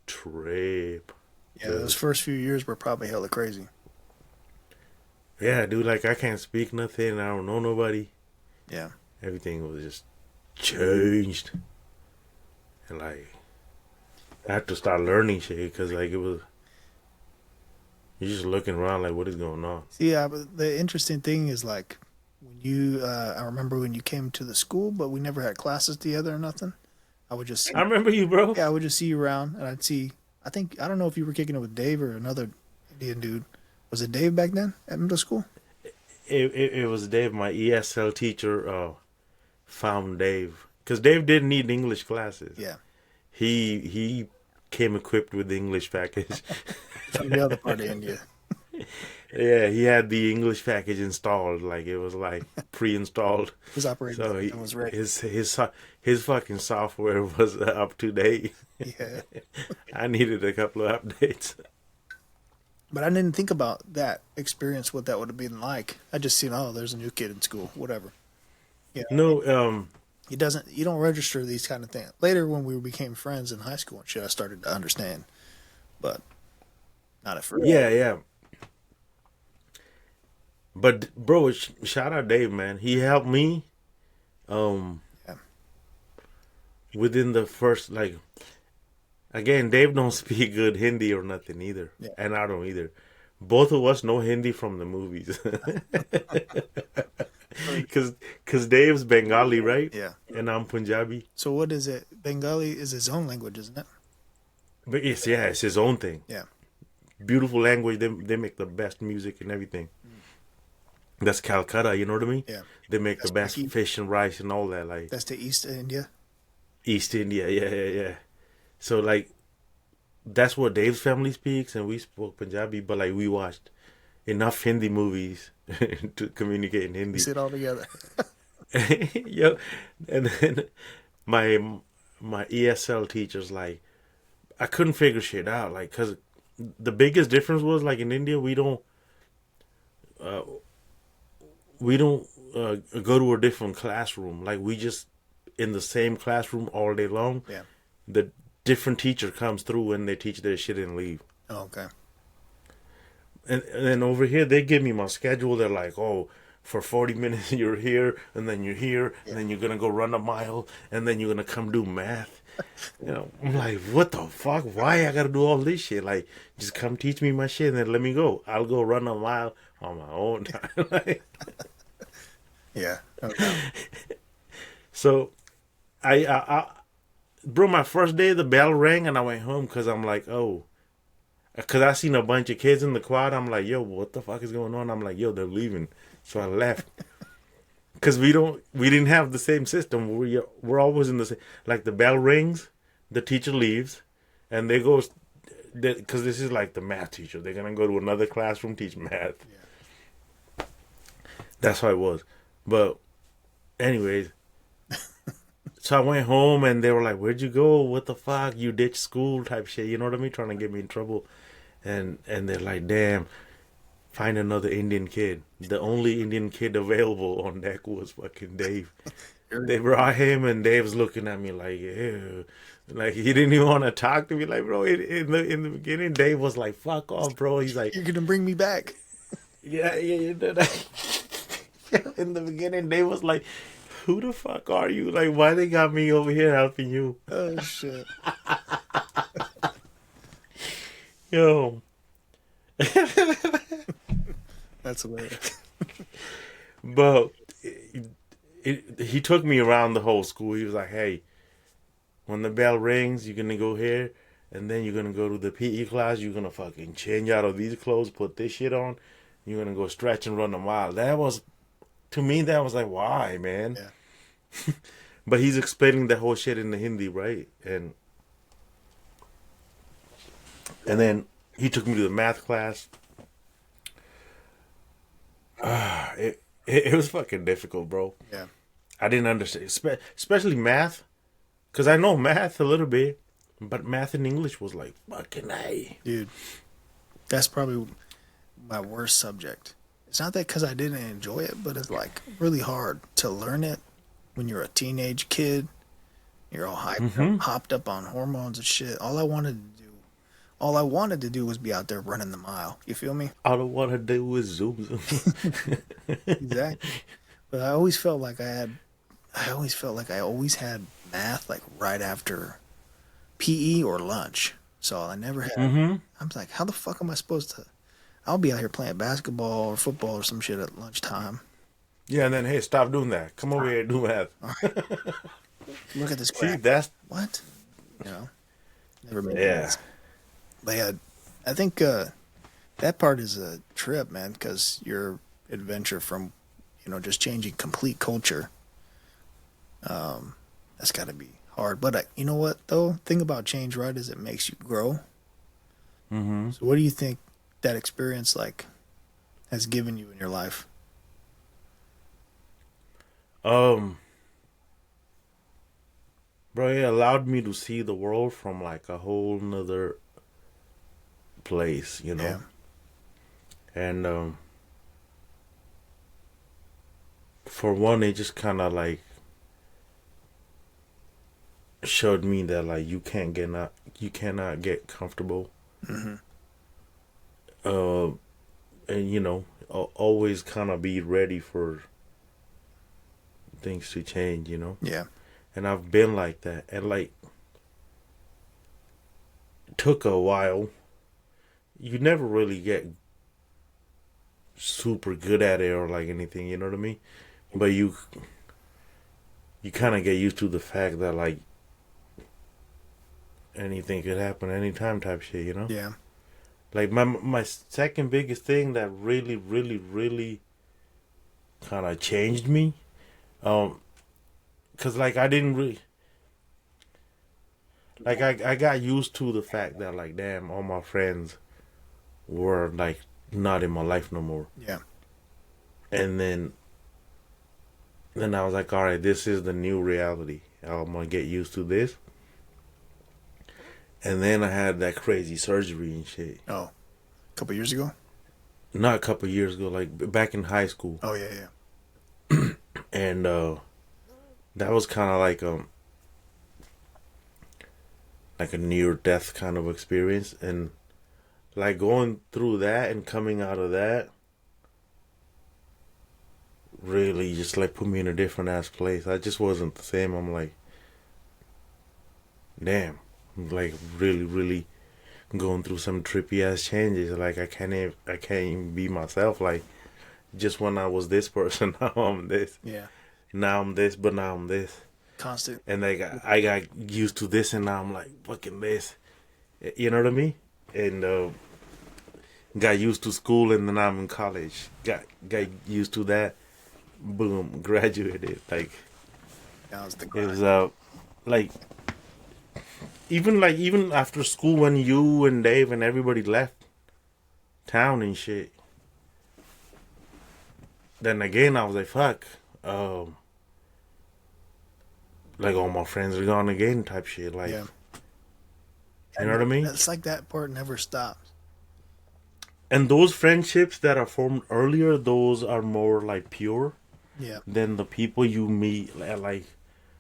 trip. Yeah, those first few years were probably hella crazy. Yeah, dude, like, I can't speak nothing. I don't know nobody. Yeah. Everything was just changed. And, like, I had to start learning shit because, like, it was, You're just looking around like, what is going on? Yeah, but the interesting thing is like when you, I remember when you came to the school, but we never had classes together or nothing. I would just see, I remember you, bro. yeah, I would just see you around, and I'd see. I don't know if you were kicking it with Dave or another Indian dude. Was it Dave back then at middle school? It was Dave, my ESL teacher, found Dave. Because Dave didn't need English classes. Yeah, He came equipped with the English package. from the other part of India. Yeah, he had the English package installed. Like, it was like pre-installed. His operating So system was ready. his fucking software was up to date. Yeah, I needed a couple of updates. but I didn't think about that experience, what that would have been like. I just seen, oh, there's a new kid in school, whatever. Yeah, No, you don't register these kind of things. Later, when we became friends in high school and shit, I started to understand, but not at first. yeah. But bro, shout out Dave, man. He helped me. Yeah. Within the first, like, again, Dave don't speak good Hindi or nothing either, Yeah. and I don't either. Both of us know Hindi from the movies, because Dave's Bengali, right? Yeah. And I'm Punjabi. So what is it? Bengali is his own language, isn't it? But it's his own thing. Yeah. Beautiful language. They make the best music and everything. That's Calcutta, you know what I mean? Yeah. They make That's the best Turkey. fish and rice and all that, like That's the East India. East India, yeah. So like, that's what Dave's family speaks, and we spoke Punjabi, but like we watched enough Hindi movies to communicate in We Hindi. sit all together. Yo, and then my ESL teachers, like, I couldn't figure shit out, like, cause the biggest difference was, like, in India uh, we don't go to a different classroom. Like, we just in the same classroom all day long. Yeah. The different teacher comes through and they teach their shit and leave. Oh, okay. And then over here they give me my schedule. They're like, oh, for 40 minutes you're here, and then you're here, and then you're gonna go run a mile, and then you're gonna come do math. You know, I'm like, what the fuck? Why I gotta do all this shit? Like, just come teach me my shit and then let me go. I'll go run a mile on my own time. Like, Yeah. Okay. so I bro, my first day the bell rang and I went home because I'm like, oh, because I seen a bunch of kids in the quad. I'm like, yo, what the fuck is going on? I'm like, yo, they're leaving. So I left. Because we didn't have the same system. We're always in the same, like, the bell rings, the teacher leaves, and they go, because this is like the math teacher. They're going to go to another classroom, teach math. Yeah. That's how it was. But anyways, so I went home and they were like, where'd you go? What the fuck? You ditched school type shit. You know what I mean? Trying to get me in trouble. And they're like, damn, find another Indian kid. The only Indian kid available on deck was fucking Dave. They brought him and Dave's looking at me like, ew. Like, he didn't even want to talk to me. Like, bro, in the beginning, Dave was like, fuck off, bro. He's like, You're gonna bring me back. yeah. In the beginning, Dave was like, who the fuck are you? Like, why they got me over here helping you? Oh shit. Yo. That's hilarious. But he took me around the whole school. He was like, hey, when the bell rings, you're going to go here, and then you're going to go to the PE class. You're going to fucking change out of these clothes, put this shit on. You're going to go stretch and run a mile. That was, to me, that was like, why, man? Yeah. But he's explaining the whole shit in the Hindi, right? And then he took me to the math class. It was fucking difficult, bro. Yeah. I didn't understand, especially math, because I know math a little bit, but math in English was like, fucking A. Dude, that's probably my worst subject. It's not that because I didn't enjoy it, but it's like really hard to learn it when you're a teenage kid. You're all hopped up on hormones and shit. All I wanted to do was be out there running the mile. You feel me? All I want to do was zoom. Exactly. But I always felt like I always had math like right after PE or lunch. So I never had. Mm-hmm. I'm like, how the fuck am I supposed to? I'll be out here playing basketball or football or some shit at lunchtime. Yeah, and then hey, stop doing that. Come over here and do math. All right, look at this See, graph. that's What? You know, never made yeah. sense. But yeah, I think that part is a trip, man, because your adventure from, just changing complete culture, that's got to be hard. But you know what, though? Thing about change, right, is it makes you grow. Mm-hmm. So what do you think that experience, like, has given you in your life? Um, bro, it allowed me to see the world from like a whole nother place, Yeah. And for one, it just kind of like showed me that like you cannot get comfortable. Mm-hmm. And always kind of be ready for things to change. Yeah. And I've been like that, and like it took a while. You never really get super good at it or like anything, you know what I mean? But you kind of get used to the fact that like anything could happen anytime type shit. Yeah. Like my second biggest thing that really really really kind of changed me, cuz like I didn't really like I got used to the fact that like damn, all my friends were like not in my life no more. Yeah. And then I was like, all right, this is the new reality. I'm gonna get used to this. And then I had that crazy surgery and shit. Oh, a couple years ago? Not a couple years ago, like back in high school. Oh, yeah. And that was kind of like a near death kind of experience. And like going through that and coming out of that really just like put me in a different ass place. I just wasn't the same. I'm like, damn, I'm like really, really going through some trippy ass changes. Like I can't even be myself. Like just when I was this person, now I'm this. Yeah. Now I'm this, but now I'm this. Constant. And like I got used to this, and now I'm like fucking this. You know what I mean? And got used to school, and then I'm in college. Got used to that. Boom, graduated. Like That was the it grind. was like even after school when you and Dave and everybody left town and shit. Then again I was like fuck, like all my friends are gone again type shit. Like Yeah. you know what I mean? It's like that part never stops. And those friendships that are formed earlier, those are more like pure Yeah. than the people you meet at like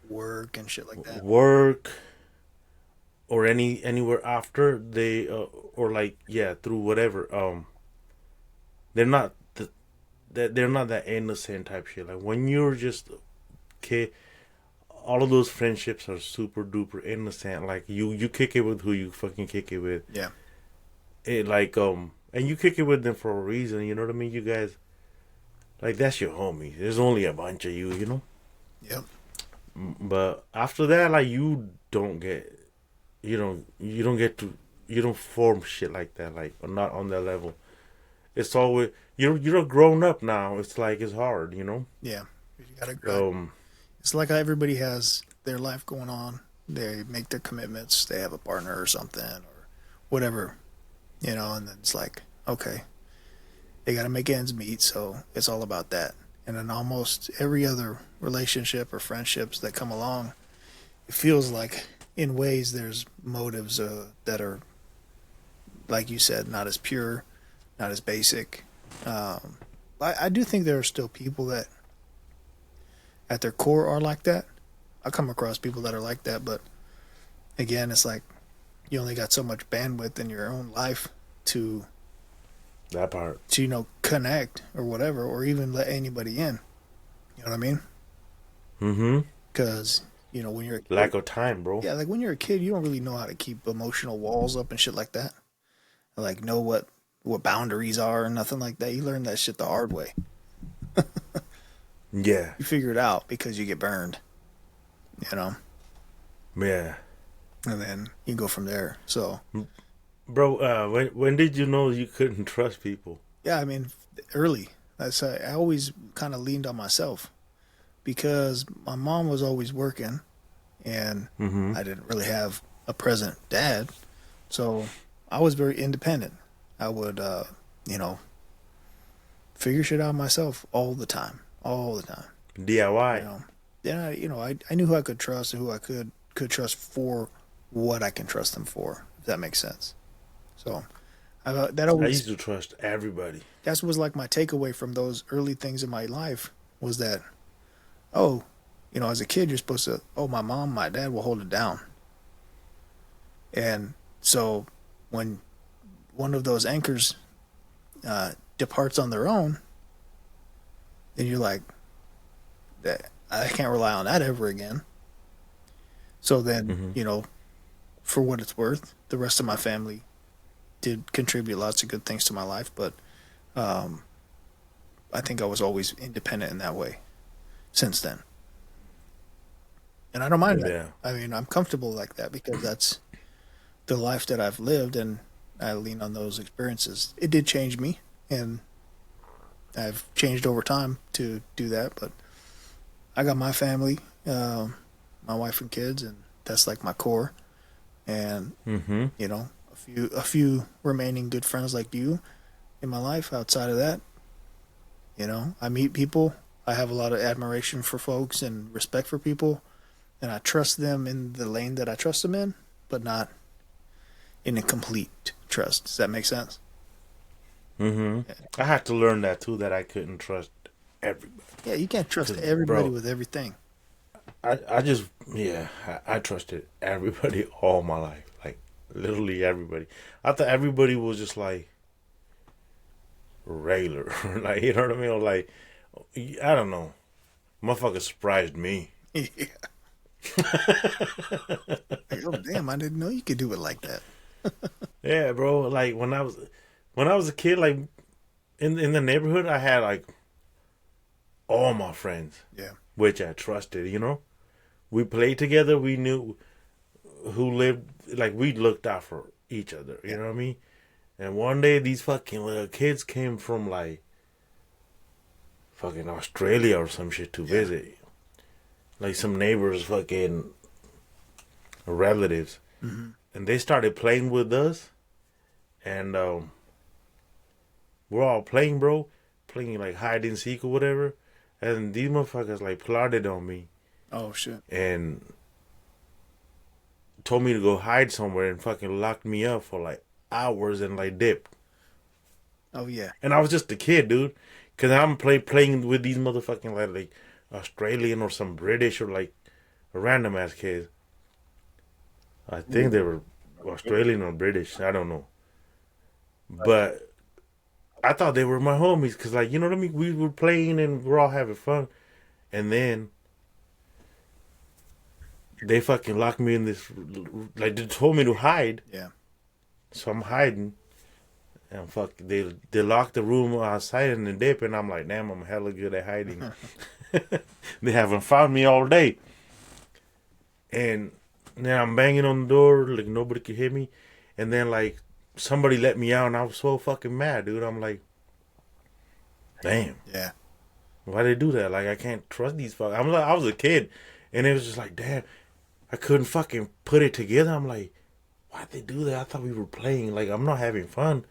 Work and shit like that. work or anywhere after they or like yeah through whatever they're not they're not that innocent type shit. Like when you're just a kid, all of those friendships are super duper innocent. Like you kick it with who you fucking kick it with. Yeah. It like and you kick it with them for a reason, you know what I mean? You guys like that's your homies. There's only a bunch of you. Yep. But after that, like you don't get to you don't form shit like that, like not on that level. It's always you're a grown up now. It's like it's hard. Yeah. You gotta grind. It's like how everybody has their life going on. They make their commitments. They have a partner or something or whatever, and then it's like, okay, they got to make ends meet. So it's all about that. And then almost every other relationship or friendships that come along, it feels like in ways there's motives that are, like you said, not as pure, not as basic. I do think there are still people that at their core are like that. I come across people that are like that, but again, it's like you only got so much bandwidth in your own life to that part. To connect or whatever, or even let anybody in. You know what I mean? Mm-hmm. Because when you're a kid, lack of time, bro. yeah, like when you're a kid, you don't really know how to keep emotional walls up and shit like that. Like know what what boundaries are and nothing like that. You learn that shit the hard way. Yeah. You figure it out because you get burned, you know, Yeah. and then you go from there. So, Bro, when did you know you couldn't trust people? yeah, I mean, early. I always kind of leaned on myself because my mom was always working and Mm-hmm. I didn't really have a present dad. So I was very independent. I would, you know, figure shit out myself all the time. You DIY. know, I knew who I could trust and who I could trust for what I can trust them for. If that makes sense. So that I always used to trust everybody. that was like my takeaway from those early things in my life was that oh, as a kid you're supposed to my mom, my dad will hold it down, and so when one of those anchors departs on their own, then you're like that I can't rely on that ever again. So then Mm-hmm. for what it's worth, the rest of my family did contribute lots of good things to my life, but um, I think I was always independent in that way since then. And I don't mind that. Yeah. I mean, I'm comfortable like that because that's the life that I've lived and I lean on those experiences. It did change me and I've changed over time to do that, but I got my family, my wife and kids, and that's like my core. And Mm-hmm. a few remaining good friends like you in my life. Outside of that, I meet people. I have a lot of admiration for folks and respect for people, and I trust them in the lane that I trust them in, but not in a complete trust. Does that make sense? Mm-hmm. I had to learn that too, that I couldn't trust everybody. Yeah, you can't trust 'Cause, everybody bro, with everything. I just, yeah, I trusted everybody all my life. Like, literally everybody. I thought everybody was just like regular. Like, you know what I mean? Or like, I don't know. Motherfucker surprised me. Yeah. Like, oh damn, I didn't know you could do it like that. Yeah, bro. Like, when I was a kid, like, in the neighborhood, I had like all my friends, Yeah. which I trusted. We played together. We knew who lived, like, we looked out for each other. You Yeah. know what I mean? And one day, these fucking little kids came from like fucking Australia or some shit to Yeah. visit. Like some neighbors, fucking relatives, Hmm. and they started playing with us, and we're all playing, bro, playing like hide and seek or whatever. And these motherfuckers like plotted on me Oh shit. and told me to go hide somewhere and fucking locked me up for like hours and like dipped. Oh yeah. And I was just a kid, dude. Cause I'm playing with these motherfucking like Australian or some British or like a random ass kids. I think they were Australian or British. I don't know. But I thought they were my homies. Cause like, you know what I mean? We were playing and we're all having fun. And then they fucking locked me in this, like they told me to hide. Yeah. So I'm hiding. And fuck, they locked the room outside in the dip, and I'm like, damn, I'm hella good at hiding. They haven't found me all day. And then I'm banging on the door, like nobody could hear me. And then like somebody let me out, and I was so fucking mad, dude. I'm like, damn, Yeah. why they do that? Like I can't trust these fuck. I'm like, I was a kid, and it was just like, damn, I couldn't fucking put it together. I'm like, why'd they do that? I thought we were playing. Like I'm not having fun.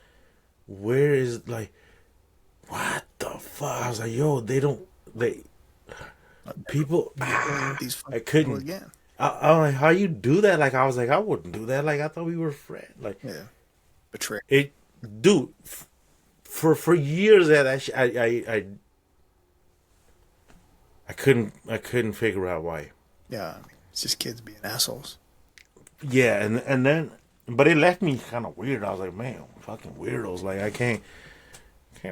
Where is like, what the fuck? I was like, yo, they people. Be playing with these I fucking people couldn't. again. I'm like, how you do that? Like I was like, I wouldn't do that. Like I thought we were friends. Like Yeah. Betray. it, dude. For years that I couldn't figure out why. Yeah. I mean, it's just kids being assholes. Yeah, and then, but it left me kind of weird. I was like, man, fucking weirdos. Like I can't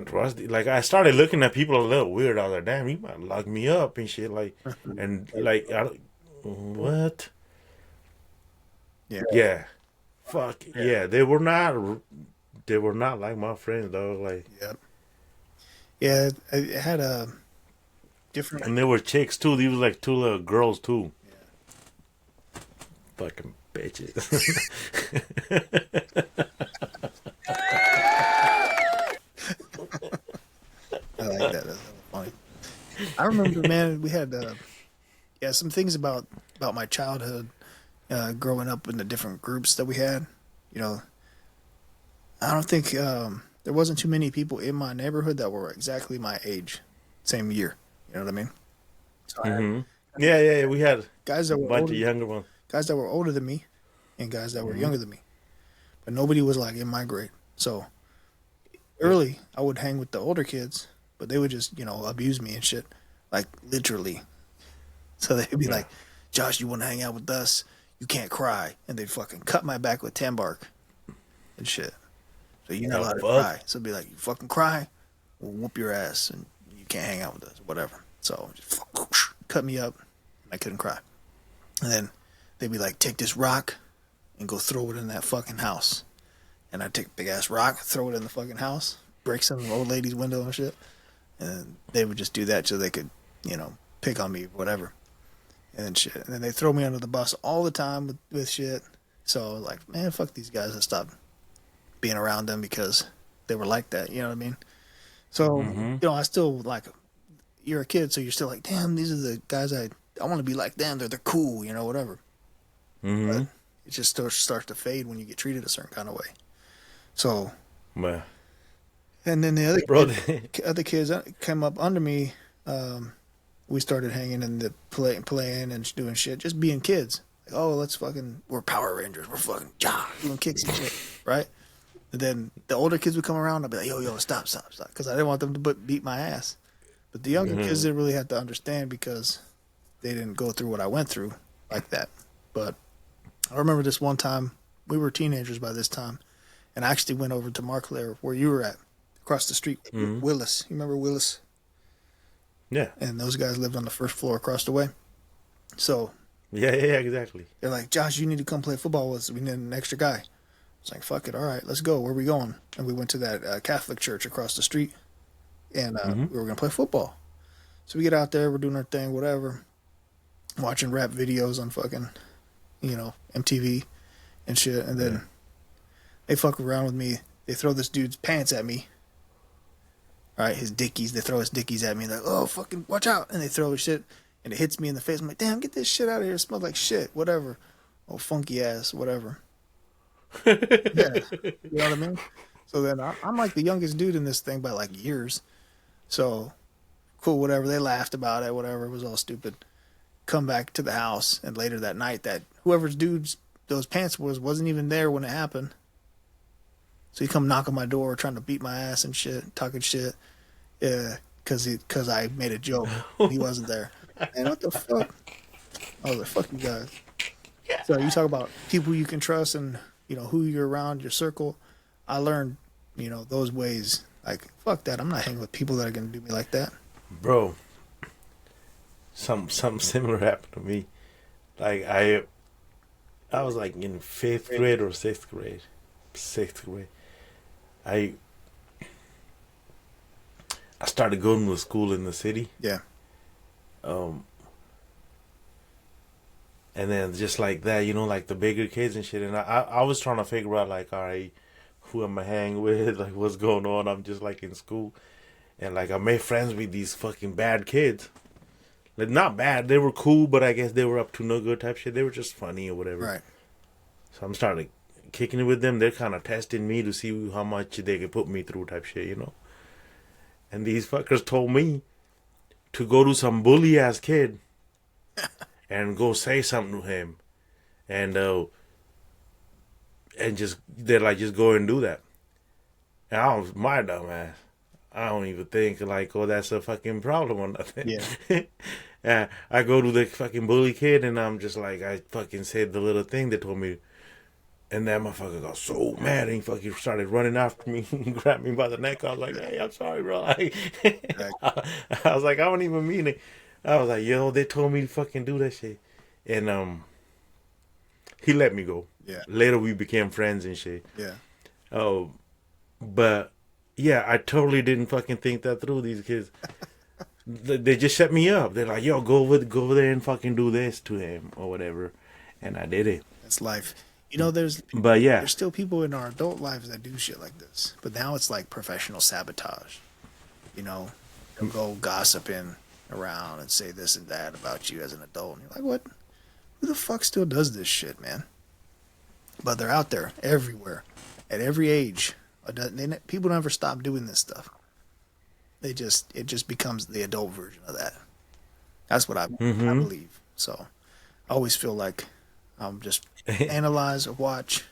trust it. Like I started looking at people a little weird. I was like, damn, you might lock me up and shit. Like, and like, what? Yeah. Yeah, fuck yeah. They were not they were not like my friends, though. Like, Yeah. Yeah, it had a different. and they were chicks too. These was like two little girls too. Fucking bitches. I like that. That's funny. I remember, man, we had some things about my childhood, growing up in the different groups that we had. You know, I don't think there wasn't too many people in my neighborhood that were exactly my age, same year. You know what I mean? So I had Hmm. Yeah. We had guys a that were bunch of older, younger ones. guys that were older than me, and guys that were Hmm. younger than me, but nobody was like in my grade. So Yeah. early, I would hang with the older kids, but they would just abuse me and shit, like literally. So they'd be Yeah. like, "Josh, you want to hang out with us? You can't cry," and they'd fucking cut my back with tan bark and shit. So you're not The allowed to fuck? cry. So it'd be like, "You fucking cry, we'll whoop your ass, and you can't hang out with us, whatever." So just cut me up, and I couldn't cry. And then they'd be like, "Take this rock and go throw it in that fucking house." And I'd take a big ass rock, throw it in the fucking house, break some old lady's window and shit. And they would just do that so they could, pick on me, whatever, and shit. And then they throw me under the bus all the time with shit. So like, man, fuck these guys. I stopped being around them because they were like that. You know what I mean? So Hmm. I still like. You're a kid, so you're still like, damn, these are the guys I want to be like them. They're cool, whatever. But Hmm. it just starts to fade when you get treated a certain kind of way. So, Man, and then the bro. other kids that came up under me. We started hanging in the playing and doing shit, just being kids. Like, oh, we're Power Rangers. We're fucking doing kicks and shit, right? And then the older kids would come around. I'd be like, yo, stop, because I didn't want them to beat my ass. But the younger kids didn't really have to understand because they didn't go through what I went through like that. But I remember this one time, we were teenagers by this time, and I actually went over to Marklear where you were at, across the street, Hmm. Willis. You remember Willis? Yeah. And those guys lived on the first floor across the way. So Yeah, exactly. they're like, "Josh, you need to come play football with us. We need an extra guy." I was like, "Fuck it, all right, let's go. Where are we going?" And we went to that Catholic church across the street, and Hmm. we were gonna play football. So we get out there, we're doing our thing, whatever, watching rap videos on fucking, MTV and shit. And then they fuck around with me. They throw this dude's pants at me. All right, his dickies. They throw his dickies at me. Like, oh, fucking watch out! And they throw his shit, and it hits me in the face. I'm like, damn, get this shit out of here. It smells like shit. Whatever. Oh, funky ass. Whatever. Yeah, you know what I mean. So then I'm like the youngest dude in this thing by like years. So cool, whatever. They laughed about it. Whatever. It was all stupid. Come back to the house, and later that night, that whoever's dude's those pants wasn't even there when it happened. So he come knock on my door, trying to beat my ass and shit, talking shit. Yeah, because I made a joke. He wasn't there. And what the fuck? I was like, fuck you guys. So you talk about people you can trust and who you're around, your circle. I learned those ways. Like fuck that. I'm not hanging with people that are gonna do me like that. Bro, something similar happened to me. Like I was like in fifth grade or sixth grade. Sixth grade. I I started going to school in the city. Yeah. Um, and then just like that, like the bigger kids and shit. And I was trying to figure out like, all right, who am I hanging with? Like, what's going on? I'm just like in school, and like I made friends with these fucking bad kids. Like not bad, they were cool, but I guess they were up to no good type shit. They were just funny or whatever. Right. So I'm starting kicking it with them. They're kind of testing me to see how much they can put me through type shit. And these fuckers told me to go to some bully ass kid and go say something to him, and just they're like just go and do that. And I was my dumb ass. I don't even think like, oh, that's a fucking problem or nothing. Yeah. I go to the fucking bully kid and I'm just like, I fucking said the little thing they told me. And that motherfucker got so mad and he fucking started running after me and grabbed me by the neck. I was like, hey, I'm sorry, bro. I was like, I don't even mean it. I was like, yo, they told me to fucking do that shit. And he let me go. Yeah. Later we became friends and shit. Yeah. Oh, But yeah, I totally didn't fucking think that through. These kids, they just set me up. They're like, "Yo, go over there and fucking do this to him or whatever," and I did it. That's life. You know, But yeah, there's still people in our adult lives that do shit like this, but now it's like professional sabotage. You know, they'll go gossiping around and say this and that about you as an adult, and you're like, what? Who the fuck still does this shit, man? But they're out there everywhere, at every age. People never stop doing this stuff. It just becomes the adult version of that. That's what I mm-hmm. believe. So I always feel like I'm just analyze or watch,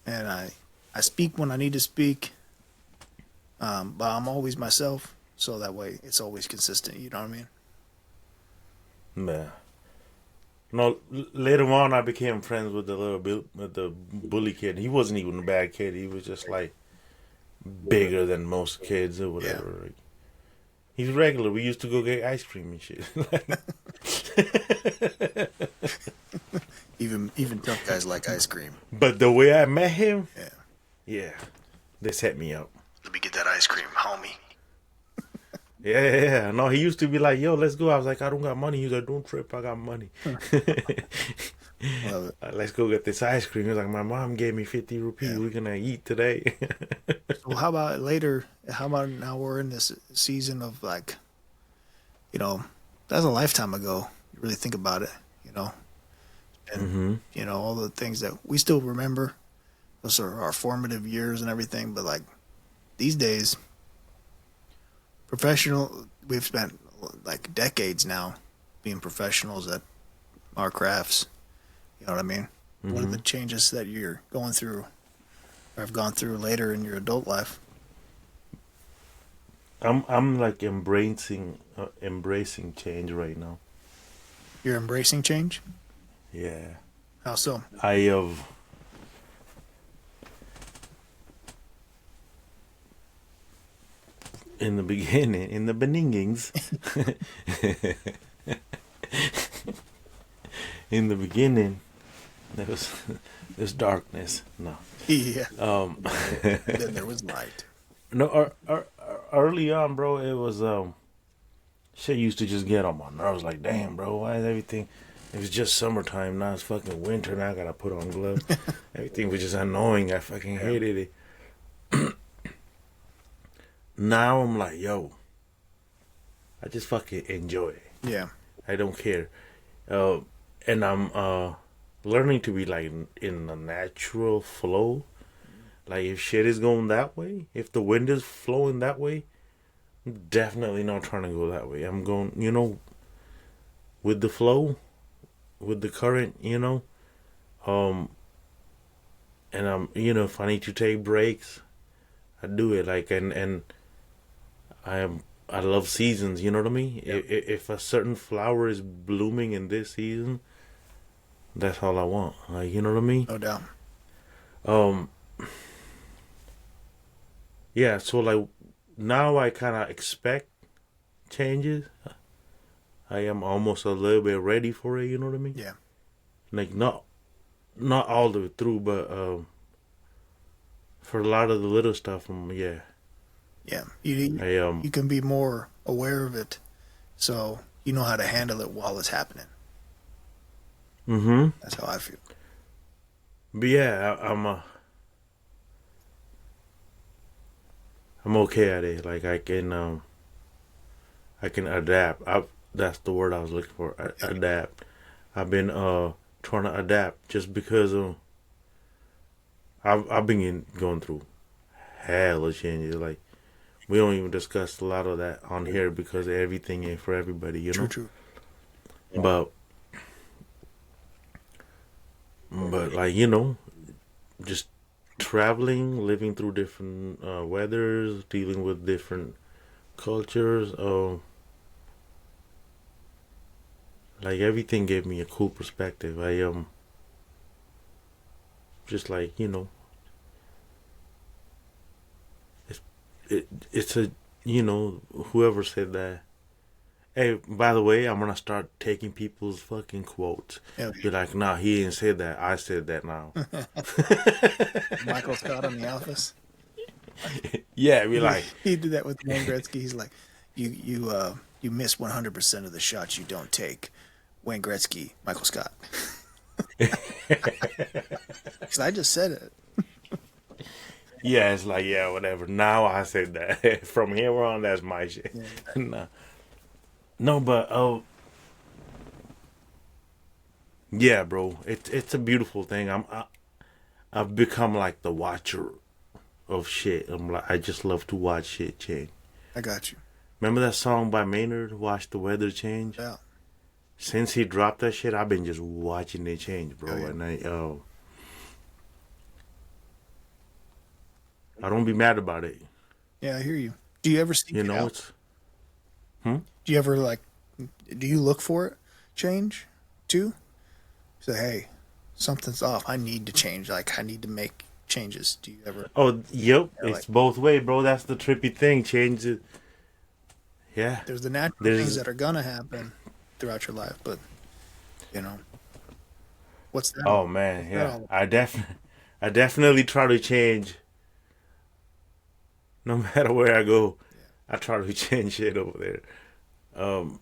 and I speak when I need to speak, but I'm always myself, so that way it's always consistent. You know what I mean? Yeah. No, later on, I became friends with with the bully kid. He wasn't even a bad kid. He was just like bigger than most kids or Yeah. whatever. Like, he's regular. We used to go get ice cream and shit. Even tough guys like ice cream. But the way I met him, Yeah. yeah, they set me up. Let me get that ice cream, homie. Yeah. No, he used to be like, "Yo, let's go." I was like, "I don't got money." He was like, "Don't trip, I got money." Love it. Let's go get this ice cream. He was like, "My mom gave me 50 rupees. Yeah. We're gonna eat today." So how about later? How about now we're in this season of like, you know, that's a lifetime ago. You really think about it, you know, and hmm you know all the things that we still remember. Those are our formative years and everything. But like these days, professional, we've spent like decades now being professionals at our crafts. You know what I mean? What are hmm the changes that you're going through or have gone through later in your adult life? I'm like embracing change right now. You're embracing change? Yeah, How so? I have in the beginning, in the beginnings, in the beginning, there was there's darkness. No, Yeah. um, Then there was light. no. Early on, bro, it was shit used to just get on my nerves. Like, damn, bro, why is everything? It was just summertime. Now it's fucking winter. Now I gotta put on gloves. Everything was just annoying. I fucking Yeah. hated it. Now I'm like, yo, I just fucking enjoy it. Yeah. I don't care. Uh, and I'm learning to be like in a natural flow. Like if shit is going that way, if the wind is flowing that way, I'm definitely not trying to go that way. I'm going, with the flow, with the current, Um, and if I need to take breaks, I do it. Like and I love seasons. You know what I mean? Yep. If a certain flower is blooming in this season, that's all I want. Like you know what I mean? No doubt. Um, yeah. So like now I kind of expect changes. I am almost a little bit ready for it. You know what I mean? Yeah. Like not all the way through, but for a lot of the little stuff, yeah. Yeah. You I you can be more aware of it, so you know how to handle it while it's happening. mm-hmm. That's how I feel. But yeah, I'm okay at it. Like I can adapt. That's the word I was looking for. Yep. Adapt. I've been trying to adapt just because I've been going through hell of changes. Like we don't even discuss a lot of that on here because everything ain't for everybody, you True. know. True. But like just traveling, living through different weathers, dealing with different cultures. Like everything gave me a cool perspective. I just like it's it's a whoever said that. Hey, by the way, I'm gonna start taking people's fucking quotes. Yeah. Be like, nah, he didn't say that. I said that now. Michael Scott on The Office. Yeah, be like, He did that with Wayne Gretzky. He's like, you miss 100% of the shots you don't take. Wayne Gretzky, Michael Scott. Because I just said it. yeah, it's like, yeah, whatever. Now I said that. From here on, that's my shit. Yeah. No, no, but yeah, bro, it's a beautiful thing. I've become like the watcher of shit. I'm like, I just love to watch shit change. I got you. Remember that song by Maynard, "Watch the Weather Change"? Yeah. Since he dropped that shit, I've been just watching it change, bro. Oh, yeah. And I don't be mad about it. Yeah, I hear you. Do you ever seek You it know, out? it's Do you ever like? Do you look for it? Change, too. Say, hey, something's off. I need to change. Like I need to make changes. Do you ever? oh, yep, Yeah, it's both way, bro. That's the trippy thing. Change it. Yeah, There's the natural things there's. that are gonna happen throughout your life, but you know what's that? Oh man, What's that yeah. all? I definitely try to change. No matter where I go, I try to change shit over there. Um,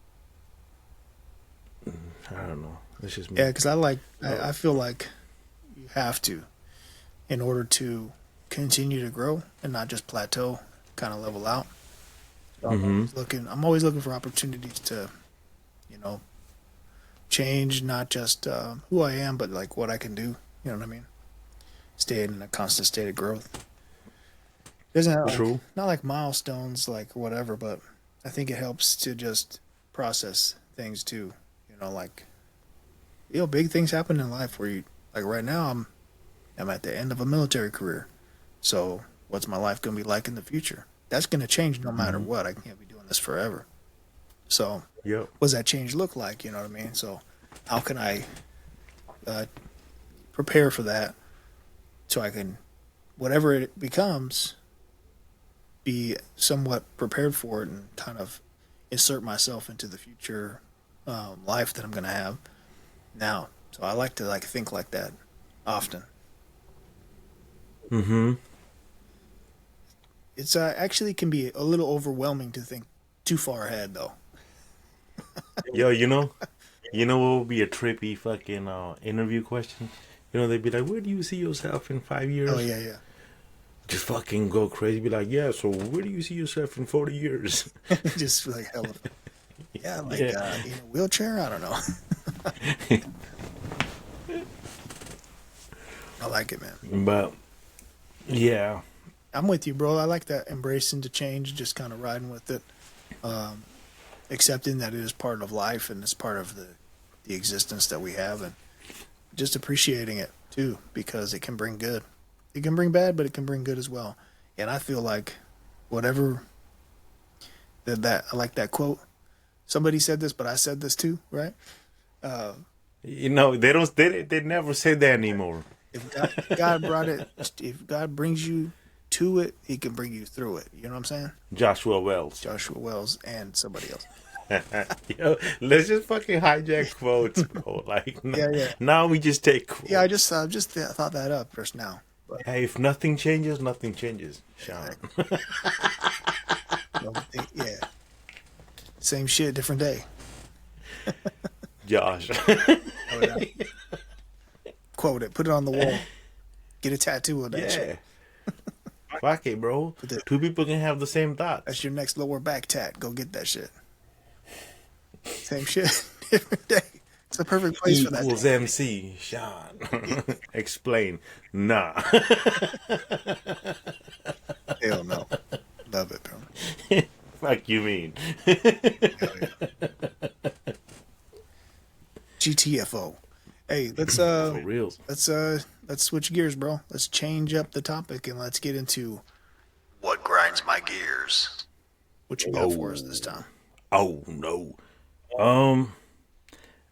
I don't know. It's just Yeah, me. because I like. Oh, I feel like you have to in order to continue to grow and not just plateau, kind of level out. So I'm mm-hmm. always looking. I'm always looking for opportunities to, you know, change not just who I am, but like what I can do. You know what I mean? Stay in a constant state of growth. Doesn't have like True. not like milestones like whatever, but I think it helps to just process things too. Like big things happen in life where you like right now I'm at the end of a military career. So what's my life gonna be like in the future? That's gonna change no matter Mm-hmm. what. I can't be doing this forever. So Yep. what does that change look like? You know what I mean? So how can I uh, prepare for that so I can whatever it becomes be somewhat prepared for it and kind of insert myself into the future life that I'm gonna have now. So I like to like think like that often. Mm-hmm. It's actually can be a little overwhelming to think too far ahead though. Yo, you know what would be a trippy fucking interview question? You know, they'd be like, "Where do you see yourself in five Oh years?" yeah, yeah. Just fucking go crazy. Be like, "Yeah, so where do you see yourself in 40 years?" Just like hell. Yeah, like Yeah. in a wheelchair. I don't know. I like it, man. But yeah. I'm with you, bro. I like that embracing to change, just kind of riding with it, um, accepting that it is part of life and it's part of the existence that we have, and just appreciating it too because it can bring good. It can bring bad, but it can bring good as well. And I feel like whatever that I like that quote. Somebody said this, but I said this too, right? Uh, You know, they don't. They never say that anymore. if God brought it, if God brings you to it, He can bring you through it. You know what I'm saying? Joshua Wells. Joshua Wells and somebody else. Yo, let's just fucking hijack quotes, bro. Like Yeah, yeah, now we just take yeah. I quotes. just thought that up just now. But Hey, if nothing changes, nothing changes, Sean. exactly. Yeah, same shit, different day. Josh. Oh, yeah. Quote it, put it on the wall, get a tattoo of that shit. Yeah. Fuck it, bro. Put that- Two people can have the same thoughts. That's your next lower back tat. Go get that shit. Same shit, different day. It's the perfect place E for that. equals MC, Sean. Explain. Nah. Hell no. Love it, bro. Fuck you mean. Hell yeah. GTFO. Hey, For reals. let's switch gears, bro. Let's change up the topic and let's get into what grinds my gears. What you got for us this time? Oh no.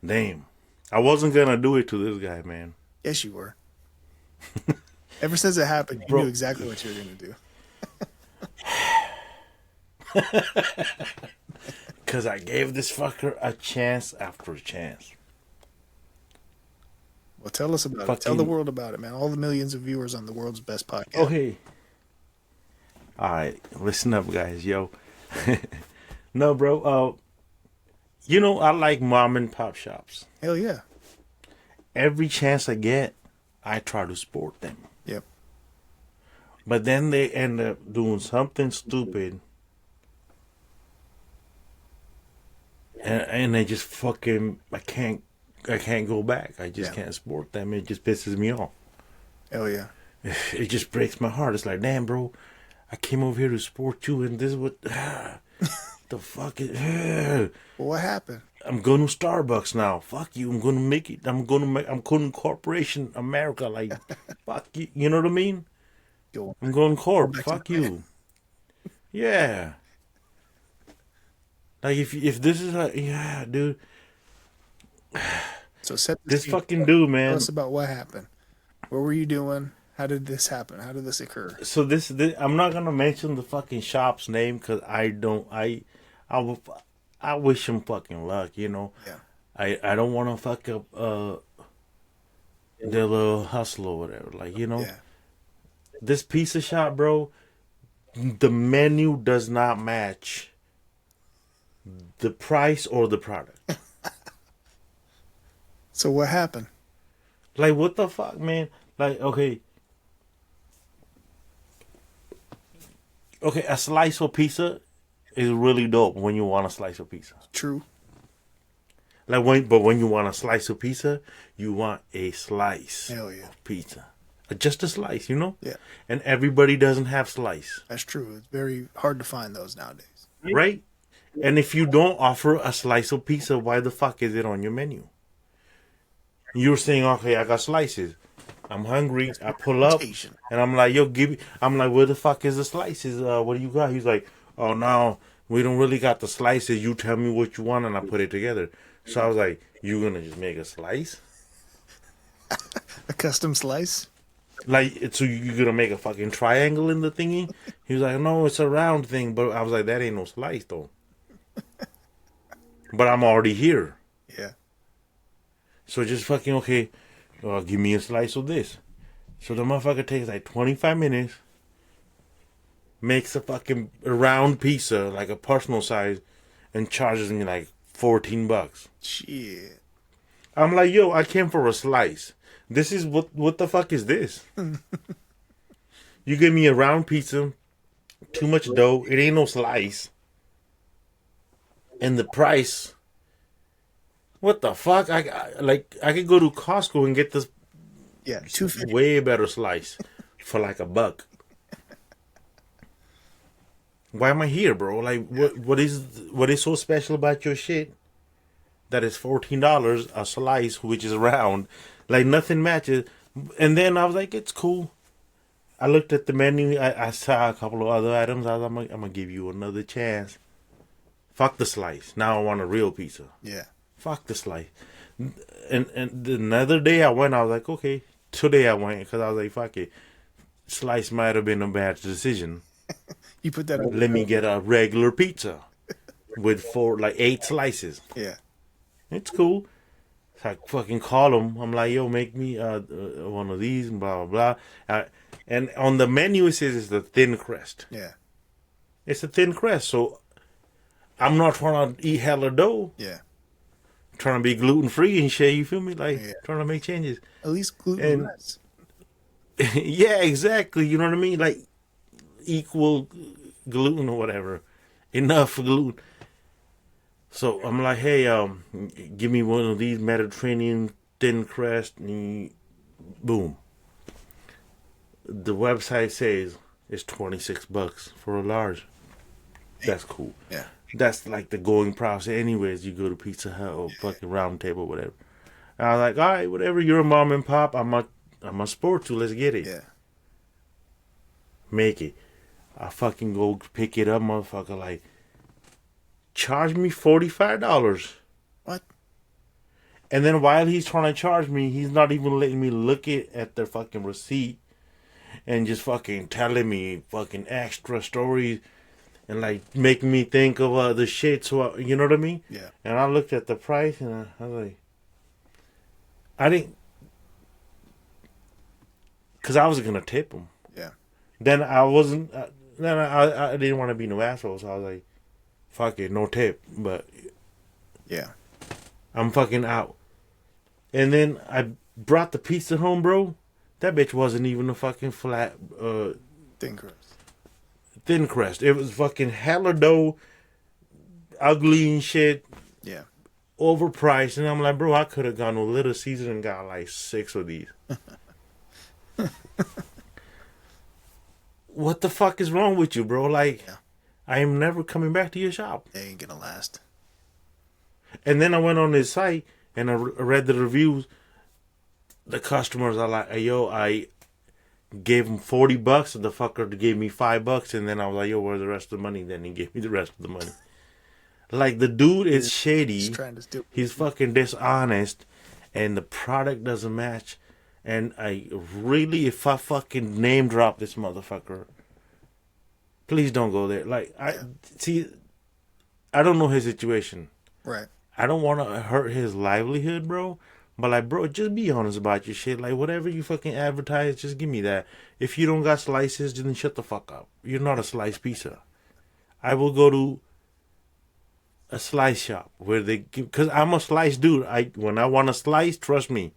Damn. I wasn't gonna do it to this guy, man. Yes, you were. Ever since it happened, you Bro. knew exactly what you were gonna do. Cause I gave this fucker a chance after a chance. Well, tell us about it. Tell the Fucking world about it, man. All the millions of viewers on the world's best podcast. okay. All right, listen up, guys, yo. No, bro. I like mom and pop shops. Hell yeah. Every chance I get, I try to support them. Yep. But then they end up doing something stupid, and they just fucking. I can't go back. I just can't support them. It just pisses me off. Hell yeah. It just breaks my heart. It's like, damn, bro, I came over here to support you, and this is what the fuck is. Well, what happened? I'm going to Starbucks now. Fuck you. I'm going to make it. I'm going to Corporation America. Like, fuck you. You know what I mean? I'm going corp. Fuck you. Yeah. Like if this is dude. So set this fucking dude, man. Tell us about what happened. What were you doing? How did this happen? How did this occur? So this I'm not gonna mention the fucking shop's name because I wish him fucking luck. You know. Yeah. I don't want to fuck up their little hustle or whatever. Like, you know. Yeah. This piece of shop, bro. The menu does not match the price or the product. So what happened? Like, what the fuck, man? Like, okay, a slice of pizza is really dope when you want a slice of pizza. True. Like, when you want a slice of pizza, you want a slice. Hell yeah. Of pizza. Just a slice, you know? Yeah. And everybody doesn't have slice. That's true. It's very hard to find those nowadays. Right? And if you don't offer a slice of pizza, why the fuck is it on your menu? You're saying, okay, I got slices. I'm hungry. I pull up, and I'm like, yo, give me. I'm like, where the fuck is the slices? What do you got? He's like, oh, no, we don't really got the slices. You tell me what you want, and I put it together. So I was like, you gonna just make a slice? A custom slice? Like, so you gonna make a fucking triangle in the thingy? He was like, no, it's a round thing. But I was like, that ain't no slice, though. But I'm already here. Yeah. So just fucking, okay, give me a slice of this. So the motherfucker takes like 25 minutes, makes a fucking round pizza, like a personal size, and charges me like $14. Shit. I'm like, yo, I came for a slice. This is what the fuck is this? You give me a round pizza, too much dough, it ain't no slice. And the price, what the fuck? I could go to Costco and get this $2.50 way better slice for like $1. Why am I here, bro? Like, what is so special about your shit that is $14 a slice, which is round? Like, nothing matches. And then I was like, it's cool. I looked at the menu. I saw a couple of other items. I was like, I'm gonna give you another chance. Fuck the slice. Now I want a real pizza. Yeah. Fuck the slice. And another day I went, I was like, okay. Today I went because I was like, fuck it. Slice might have been a bad decision. You put that on. Let me get a regular pizza with 8 slices. Yeah. It's cool. So I fucking call them. I'm like, yo, make me one of these and blah, blah, blah. And on the menu it says it's the thin crust. Yeah. It's a thin crust. So I'm not trying to eat hella dough. Yeah. Trying to be gluten free and shit, you feel me? Like, trying to make changes. At least gluten less. Yeah, exactly. You know what I mean? Like, equal gluten or whatever. Enough gluten. So I'm like, hey, give me one of these Mediterranean thin crust. And boom. The website says it's $26 for a large. That's cool. Yeah. That's like the going price. Anyways, you go to Pizza Hut or fucking Round Table, whatever. And I was like, all right, whatever. You're a mom and pop. I'm a sport you. Let's get it. Yeah. Make it. I fucking go pick it up, motherfucker. Like, charge me $45. What? And then while he's trying to charge me, he's not even letting me look at the fucking receipt and just fucking telling me fucking extra stories. And like making me think of the shit, so you know what I mean? Yeah. And I looked at the price, and I was like, I didn't, because I was gonna tip him. Yeah. Then I wasn't. then I didn't want to be no asshole, so I was like, fuck it, no tip. But Yeah. I'm fucking out. And then I brought the pizza home, bro. That bitch wasn't even a fucking flat, Thin crust. thin crust. It was fucking hella dough, ugly and shit, Yeah. overpriced. And I'm like, bro, I could have gone with Little Caesar and got like 6 of these. What the fuck is wrong with you, bro? Like, Yeah. I am never coming back to your shop. They ain't gonna last. And then I went on his site and I read the reviews. The customers are like, hey, yo, I gave him $40 and the fucker gave me $5. And then I was like, yo, where's the rest of the money? Then he gave me the rest of the money. Like, the dude is shady. He's trying to steal. He's fucking dishonest. And the product doesn't match. And I really, if I fucking name drop this motherfucker, please don't go there. Like, I don't know his situation. Right. I don't want to hurt his livelihood, bro. But, like, bro, just be honest about your shit. Like, whatever you fucking advertise, just give me that. If you don't got slices, then shut the fuck up. You're not a slice pizza. I will go to a slice shop where they give... Because I'm a slice dude. When I want a slice, trust me,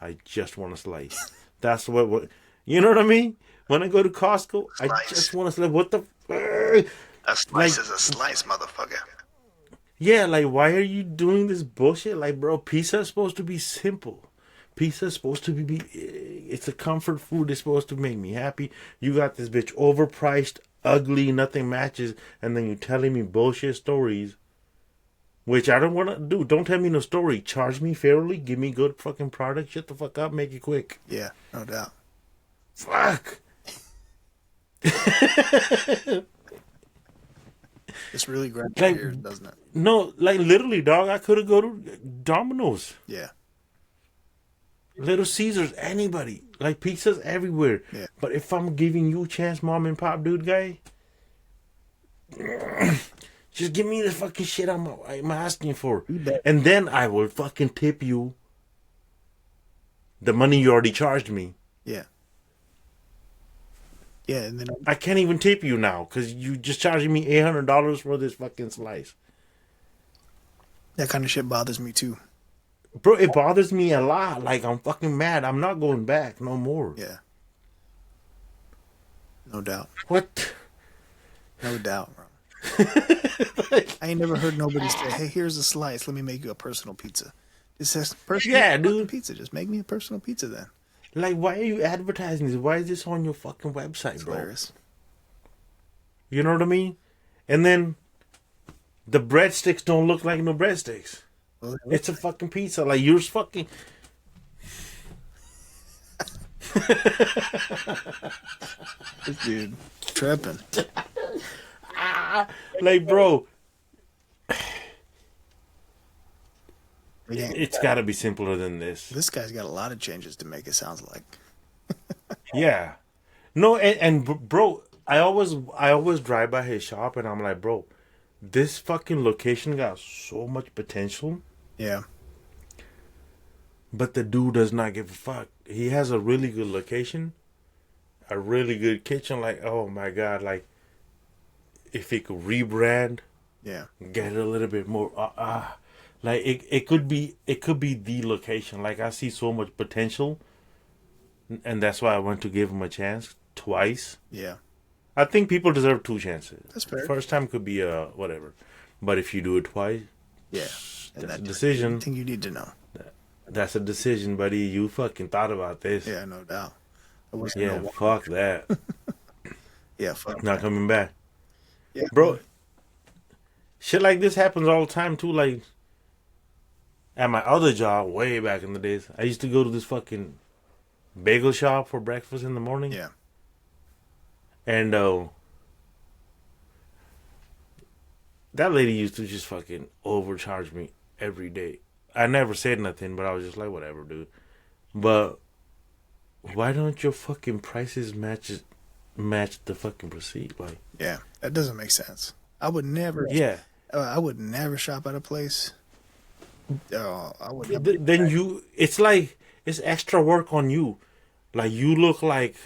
I just want a slice. That's what... You know what I mean? When I go to Costco, I just want to slice. What the... A slice is a slice, motherfucker. Yeah, like, why are you doing this bullshit? Like, bro, pizza is supposed to be simple. Pizza is supposed to be... It's a comfort food. It's supposed to make me happy. You got this bitch overpriced, ugly, nothing matches, and then you're telling me bullshit stories, which I don't want to do. Don't tell me no story. Charge me fairly. Give me good fucking product. Shut the fuck up. Make it quick. Yeah, no doubt. Fuck. It's really grabbing your ears, doesn't it? No, like, literally, dog, I could have go to Domino's. Yeah. Little Caesars, anybody. Like, pizzas everywhere. Yeah. But if I'm giving you a chance, mom and pop dude guy, just give me the fucking shit I'm asking for. And then I will fucking tip you the money you already charged me. Yeah. Yeah, and then I can't even tip you now because you just charging me $800 for this fucking slice. that kind of shit bothers me too. Bro, it bothers me a lot. Like, I'm fucking mad. I'm not going back no more. Yeah. No doubt. What? No doubt, bro. I ain't never heard nobody say, hey, here's a slice. Let me make you a personal pizza. It says personal dude. pizza. Just make me a personal pizza then. Like, why are you advertising this? Why is this on your fucking website, It's bro? hilarious. You know what I mean? And then the breadsticks don't look like no breadsticks. Well, It's a fucking pizza. Like, you're fucking... this dude tripping. Like, bro, Yeah. it's got to be simpler than this. This guy's got a lot of changes to make, it sounds like. Yeah. No, and bro, I always drive by his shop and I'm like, bro, this fucking location got so much potential, Yeah. but the dude does not give a fuck. He has a really good location, a really good kitchen. Like, oh my God, like, if he could rebrand, Yeah. get it a little bit more, like, it could be the location. Like, I see so much potential, and that's why I want to give him a chance twice. Yeah. I think people deserve 2 chances. That's fair. First time could be whatever, but if you do it twice, Yeah. that's a decision. I think you need to know. That's a decision, buddy. You fucking thought about this. Yeah, no doubt. I wasn't Yeah, no- fuck that. Yeah, fuck. Not coming back, Yeah, bro. Shit like this happens all the time too. Like, at my other job, way back in the days, I used to go to this fucking bagel shop for breakfast in the morning. Yeah. And that lady used to just fucking overcharge me every day. I never said nothing, but I was just like, whatever, dude. But why don't your fucking prices match the fucking receipt? Like, Yeah. That doesn't make sense. I would never. yeah. I would never shop at a place. I would never. Then it's like, it's extra work on you. Like, you look like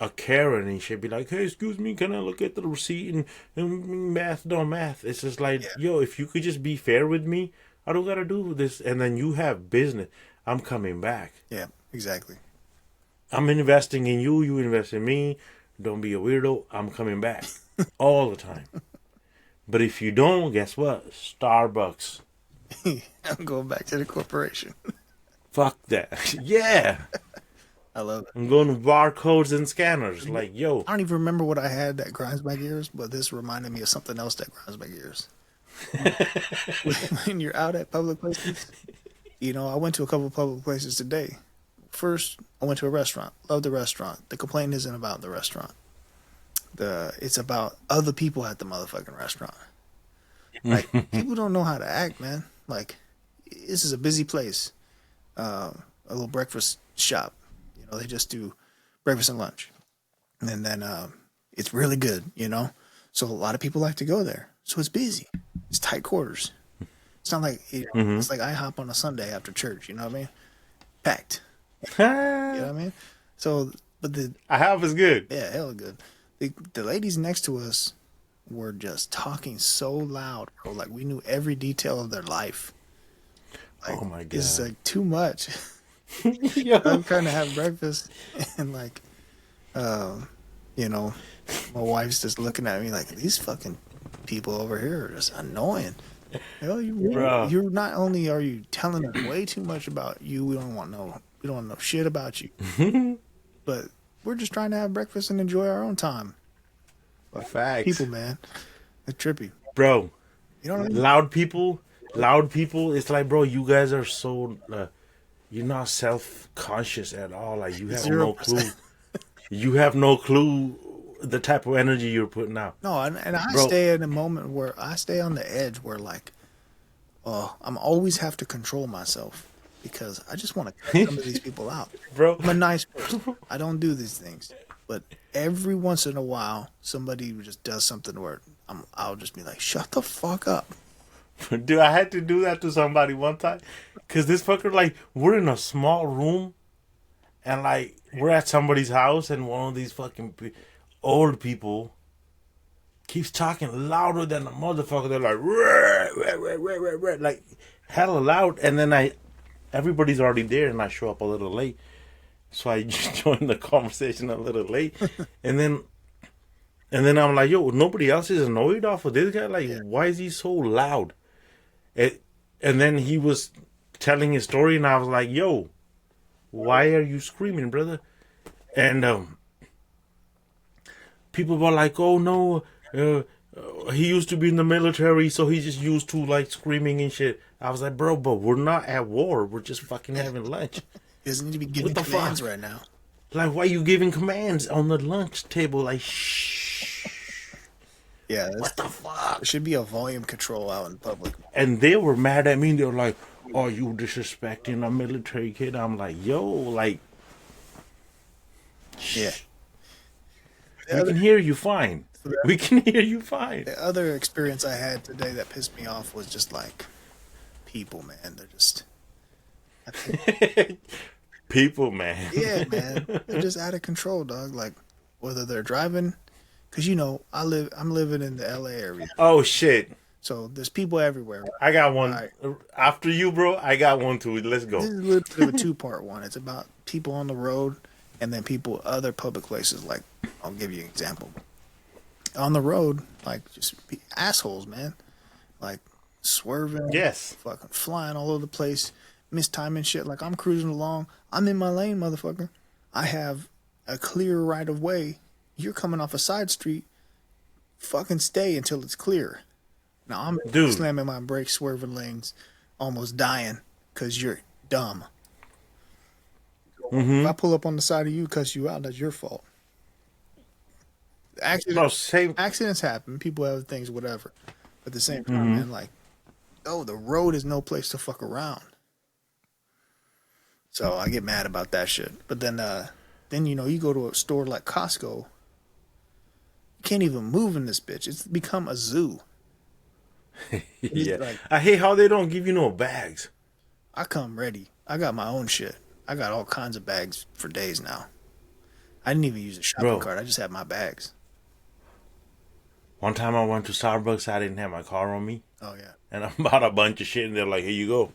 a Karen and she'd be like, "Hey, excuse me, can I look at the receipt?" And math, no math. It's just like, Yeah. yo, if you could just be fair with me, I don't gotta do this. And then you have business. I'm coming back. Yeah. Exactly. I'm investing in you. You invest in me. Don't be a weirdo. I'm coming back all the time. But if you don't, guess what? Starbucks. I'm going back to the corporation. Fuck that. Yeah. I love it. I'm going to barcodes and scanners. Like, yo. I don't even remember what I had that grinds my gears, but this reminded me of something else that grinds my gears. When you're out at public places, I went to a couple of public places today. First, I went to a restaurant. Love the restaurant. The complaint isn't about the restaurant. It's about other people at the motherfucking restaurant. Like, people don't know how to act, man. Like, this is a busy place. A little breakfast shop. They just do breakfast and lunch. And then it's really good, So a lot of people like to go there. So it's busy. It's tight quarters. It's not like, it's like IHOP on a Sunday after church, you know what I mean? Packed. You know what I mean? So, but IHOP is good. yeah, hella good. The ladies next to us were just talking so loud, bro. Like, we knew every detail of their life. Like, Oh my God. it's like too much. Yo. I'm trying to have breakfast and like, my wife's just looking at me like, these fucking people over here are just annoying. You're not only are you telling us way too much about you, we don't want to know shit about you, but we're just trying to have breakfast and enjoy our own time. Facts. People, man, they're trippy. Bro, You know what I mean? loud people, it's like, bro, you guys are so, you're not self-conscious at all. Like, you have no 0%. clue. You have no clue the type of energy you're putting out. No, and I Bro. stay in a moment where I stay on the edge where like, I'm always have to control myself because I just want to cut some of these people out. Bro. I'm a nice person. I don't do these things, but every once in a while, somebody just does something where I'll just be like, "Shut the fuck up." Dude, I had to do that to somebody one time. Because this fucker, like, we're in a small room. And, like, we're at somebody's house. And one of these fucking old people keeps talking louder than a motherfucker. They're like, "Rah, rah, rah, rah, rah," like, hella loud. And then everybody's already there. And I show up a little late. So I just joined the conversation a little late. And then I'm like, yo, nobody else is annoyed off of this guy? Like, why is he so loud? And then he was telling his story, and I was like, yo, why are you screaming, brother? And people were like, oh, no, he used to be in the military, so he just used to, like, screaming and shit. I was like, bro, but we're not at war. We're just fucking having lunch. He doesn't need to be giving What the commands fuck? right now. Like, why are you giving commands on the lunch table? Like, shh. Yeah, What the fuck? there should be a volume control out in public. And they were mad at me. They were like, "Are you disrespecting a military kid?" I'm like, "Yo, like, Yeah. we can hear you fine. We can hear you fine." The other experience I had today that pissed me off was just like people, man. They're just People, man. yeah, man. They're just out of control, dog. Like whether they're driving, because I'm living in the LA area, Oh shit! so there's people everywhere. I got one. Alright. After you, bro. I got one too. Let's go. This is a little bit of a two-part one. It's about people on the road and then people other public places. Like I'll give you an example. On the road, like just assholes, man. Like swerving, Yes. fucking flying all over the place, mistiming shit. Like I'm cruising along, I'm in my lane, motherfucker. I have a clear right of way. You're coming off a side street. Fucking stay until it's clear. Now I'm Dude. slamming my brakes, swerving lanes, almost dying because you're dumb. If I pull up on the side of you, cuss you out, that's your fault. Bro, same. Accidents happen. People have things, whatever. But at the same time, man, like, the road is no place to fuck around. So I get mad about that shit. But then you go to a store like Costco. You can't even move in this bitch. It's become a zoo. Yeah. Like, I hate how they don't give you no bags. I come ready. I got my own shit. I got all kinds of bags for days now. I didn't even use a shopping Bro, cart. I just had my bags. one time I went to Starbucks, I didn't have my car on me. Oh yeah. And I bought a bunch of shit, and they're like, "Here you go."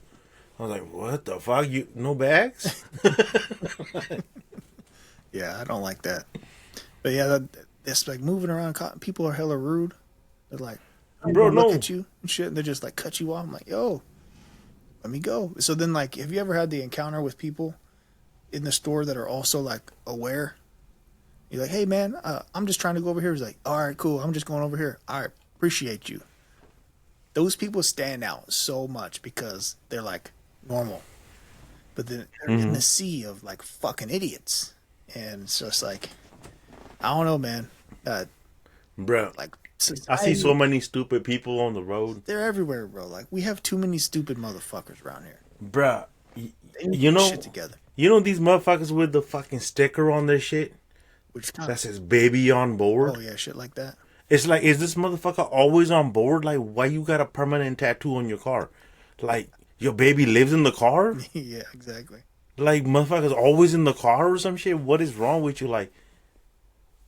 I was like, "What the fuck? You no bags?" Yeah, I don't like that. But yeah, it's like moving around. People are hella rude. They're like, I Bro, look no. at you and shit, and they're just like cut you off. I'm like, yo, let me go. So then, like, have you ever had the encounter with people in the store that are also like aware? You're like, hey man, I'm just trying to go over here. He's like, all right, cool. I'm just going over here. All right, appreciate you. Those people stand out so much because they're like normal, but then they're in the sea of like fucking idiots, and it's just like, I don't know, man. Bro, Like I see so society, many stupid people on the road. they're everywhere, bro. Like we have too many stupid motherfuckers around here. Bro, They need you to get know, shit together. you know these motherfuckers with the fucking sticker on their shit Which kind that says "baby on board." oh yeah, shit like that. It's like, is this motherfucker always on board? Like, why you got a permanent tattoo on your car? Like, your baby lives in the car? Yeah, exactly. Like, motherfuckers always in the car or some shit? What is wrong with you? Like,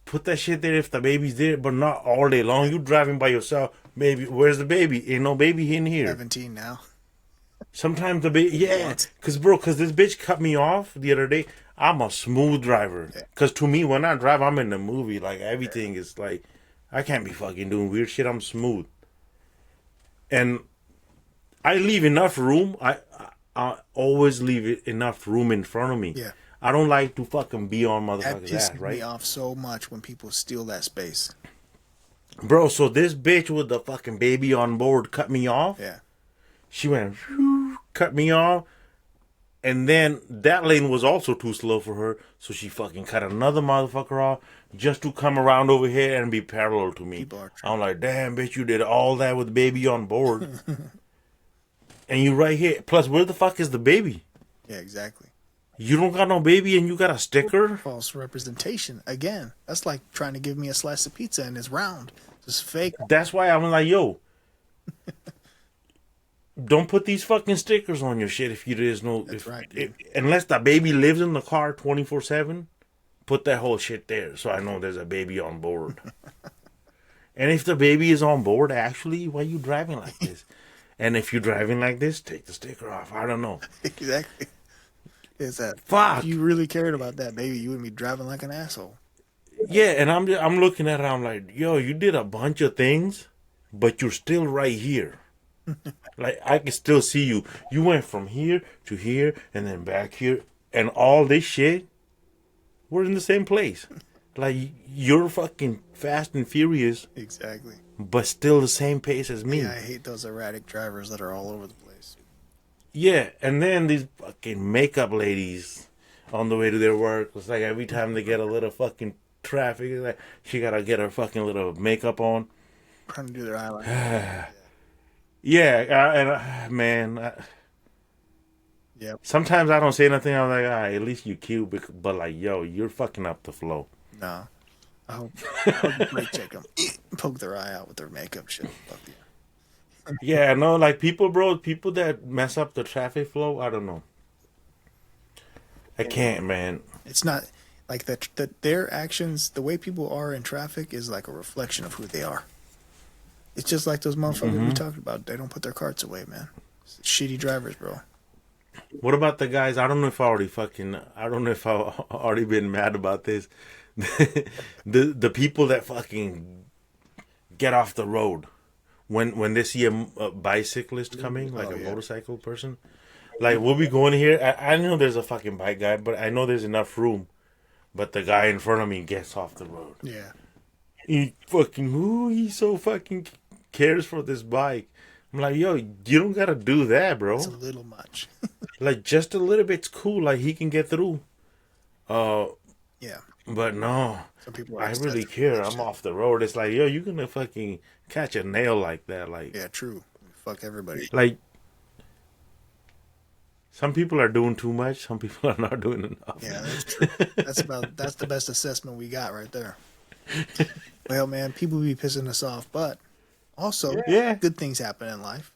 put that shit there if the baby's there, but not all day long. You driving by yourself. Baby, where's the baby? Ain't no baby in here. 17 now. Sometimes the baby, yeah. Cause this bitch cut me off the other day. I'm a smooth driver. Yeah. Cause to me, when I drive, I'm in the movie. Like, everything is like, I can't be fucking doing weird shit. I'm smooth. And I leave enough room. I always leave enough room in front of me. Yeah. I don't like to fucking be on That motherfuckers' pisses ass, right? me off so much when people steal that space. Bro, so this bitch with the fucking baby on board cut me off. Yeah. She went, cut me off. And then that lane was also too slow for her. So she fucking cut another motherfucker off just to come around over here and be parallel to me. People are I'm like, damn, bitch, you did all that with the baby on board. And you right here. Plus, where the fuck is the baby? Yeah, exactly. You don't got no baby and you got a sticker? False representation. Again, that's like trying to give me a slice of pizza and it's round. Just fake. That's why I'm like, yo, don't put these fucking stickers on your shit if you there's no. That's right, unless the baby lives in the car 24/7, put that whole shit there so I know there's a baby on board. And if the baby is on board, actually, why you driving like this? And if you're driving like this, take the sticker off. I don't know. Exactly. Is that Fuck. if you really cared about that baby, you wouldn't be driving like an asshole. Yeah, and I'm looking at it. I'm like, yo, you did a bunch of things, but you're still right here. Like, I can still see you. You went from here to here and then back here, and all this shit. We're in the same place. Like, you're fucking fast and furious, Exactly. but still the same pace as me. Yeah, I hate those erratic drivers that are all over the place. Yeah, and then these fucking makeup ladies on the way to their work. It's like every time they get a little fucking traffic, it's like she gotta get her fucking little makeup on. Trying to do their eyeliner. Yeah, man. Yep. Sometimes I don't say nothing. I'm like, all right, at least you cute, but like, yo, you're fucking up the flow. No. I hope you brake check them. Poke their eye out with their makeup shit. Fuck you. Yeah, no, like people that mess up the traffic flow, I don't know. I can't, man. It's not like that. Their actions, the way people are in traffic, is like a reflection of who they are. It's just like those motherfuckers we talked about. They don't put their carts away, man. It's shitty drivers, bro. What about the guys? I don't know if I've already been mad about this. the people that fucking get off the road when they see a bicyclist coming, like a motorcycle person. Like, we'll be going here. I know there's a fucking bike guy, but I know there's enough room. But the guy in front of me gets off the road. Yeah. He so fucking cares for this bike. I'm like, yo, you don't gotta do that, bro. It's a little much. Like, just a little bit's cool. Like, he can get through. Yeah. But no, Some people are I really care. I'm off the road. It's like, yo, you gonna fucking catch a nail like that. Like, Yeah, true. Fuck everybody. like, some people are doing too much. Some people are not doing enough. Yeah, that's true. That's the best assessment we got right there. Well, man, people be pissing us off, but also Yeah. good things happen in life.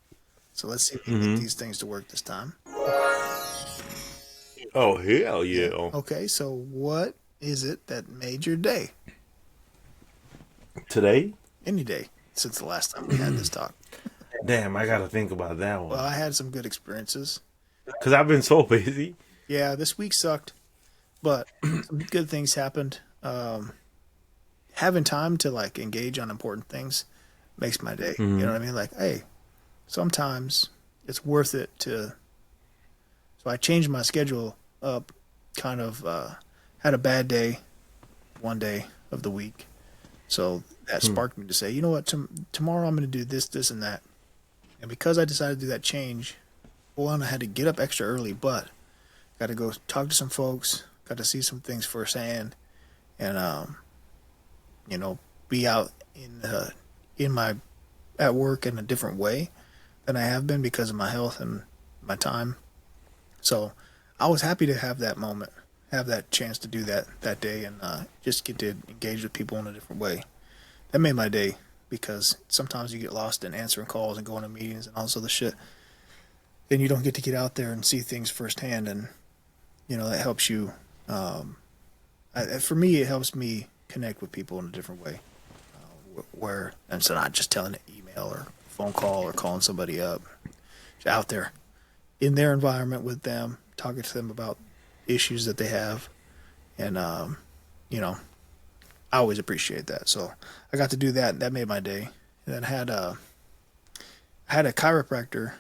So let's see if we can get these things to work this time. Oh, hell yeah. Okay, so what is it that made your day? Today? Any day since the last time we had this talk. Damn, I gotta think about that Well, one. I had some good experiences. Cause I've been so busy. Yeah, this week sucked, but some good things happened. Having time to like engage on important things makes my day. You know what I mean? Like, hey, sometimes it's worth it to. So I changed my schedule up. Kind of had a bad day, one day of the week, so that sparked me to say, you know what, tomorrow I'm going to do this, this, and that. And because I decided to do that change, one, I had to get up extra early, but got to go talk to some folks, got to see some things firsthand, and you know, be out in my at work in a different way than I have been because of my health and my time. So I was happy to have that moment, have that chance to do that day, and just get to engage with people in a different way. That made my day because sometimes you get lost in answering calls and going to meetings and all this other shit. Then you don't get to get out there and see things firsthand, and you know that helps you. For me, it helps me connect with people in a different way, where instead of not just telling an email or phone call or calling somebody up, just out there in their environment with them, talking to them about issues that they have, and you know, I always appreciate that. So I got to do that. That made my day. And then I had a chiropractor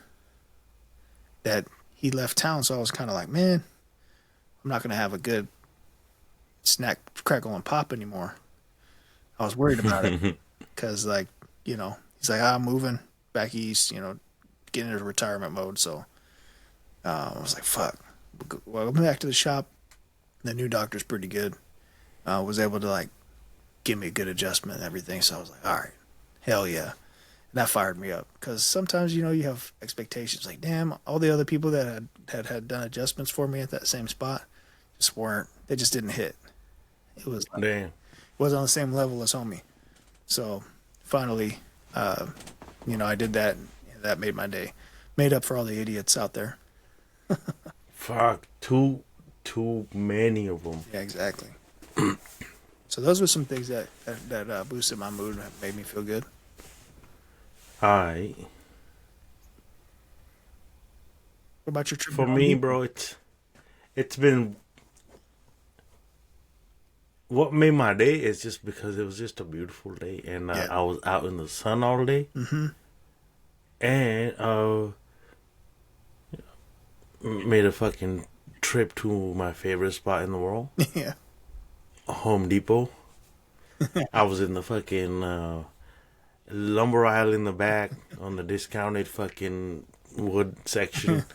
that he left town, so I was kind of like, man, I'm not gonna have a good snack, crackle, and pop anymore. I was worried about it because, like, you know, he's like, I'm moving back east, you know, getting into retirement mode. So I was like, fuck. Well, I went back to the shop. The new doctor's pretty good. Was able to like give me a good adjustment and everything. So I was like, all right, hell yeah. And that fired me up because sometimes, you know, you have expectations like, damn, all the other people that had done adjustments for me at that same spot just weren't, they just didn't hit. It was like, Damn. it wasn't on the same level as homie. So finally, you know, I did that, and that made my day. Made up for all the idiots out there. Fuck, too many of them. Yeah, exactly. So those were some things that boosted my mood and made me feel good. Alright. What about your trip? For me, bro, it's been what made my day is just because it was just a beautiful day, and Yeah. I was out in the sun all day, Mm-hmm. and made a fucking trip to my favorite spot in the world, Yeah. Home Depot. I was in the fucking lumber aisle in the back on the discounted fucking wood section,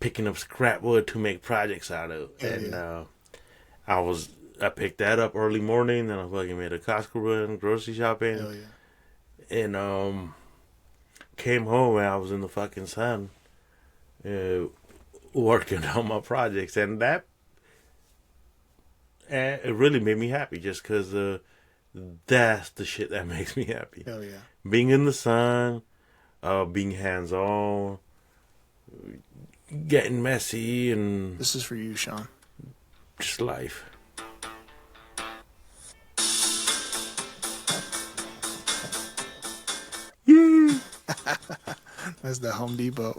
picking up scrap wood to make projects out of. Hell And yeah. I picked that up early morning, then I fucking made a Costco run, grocery shopping, Hell yeah. and came home and I was in the fucking sun, working on my projects, and that it really made me happy just because that's the shit that makes me happy. Hell yeah. Being in the sun, being hands on, getting messy, and This is for you, Shawn. just life. Yeah. That's the Home Depot.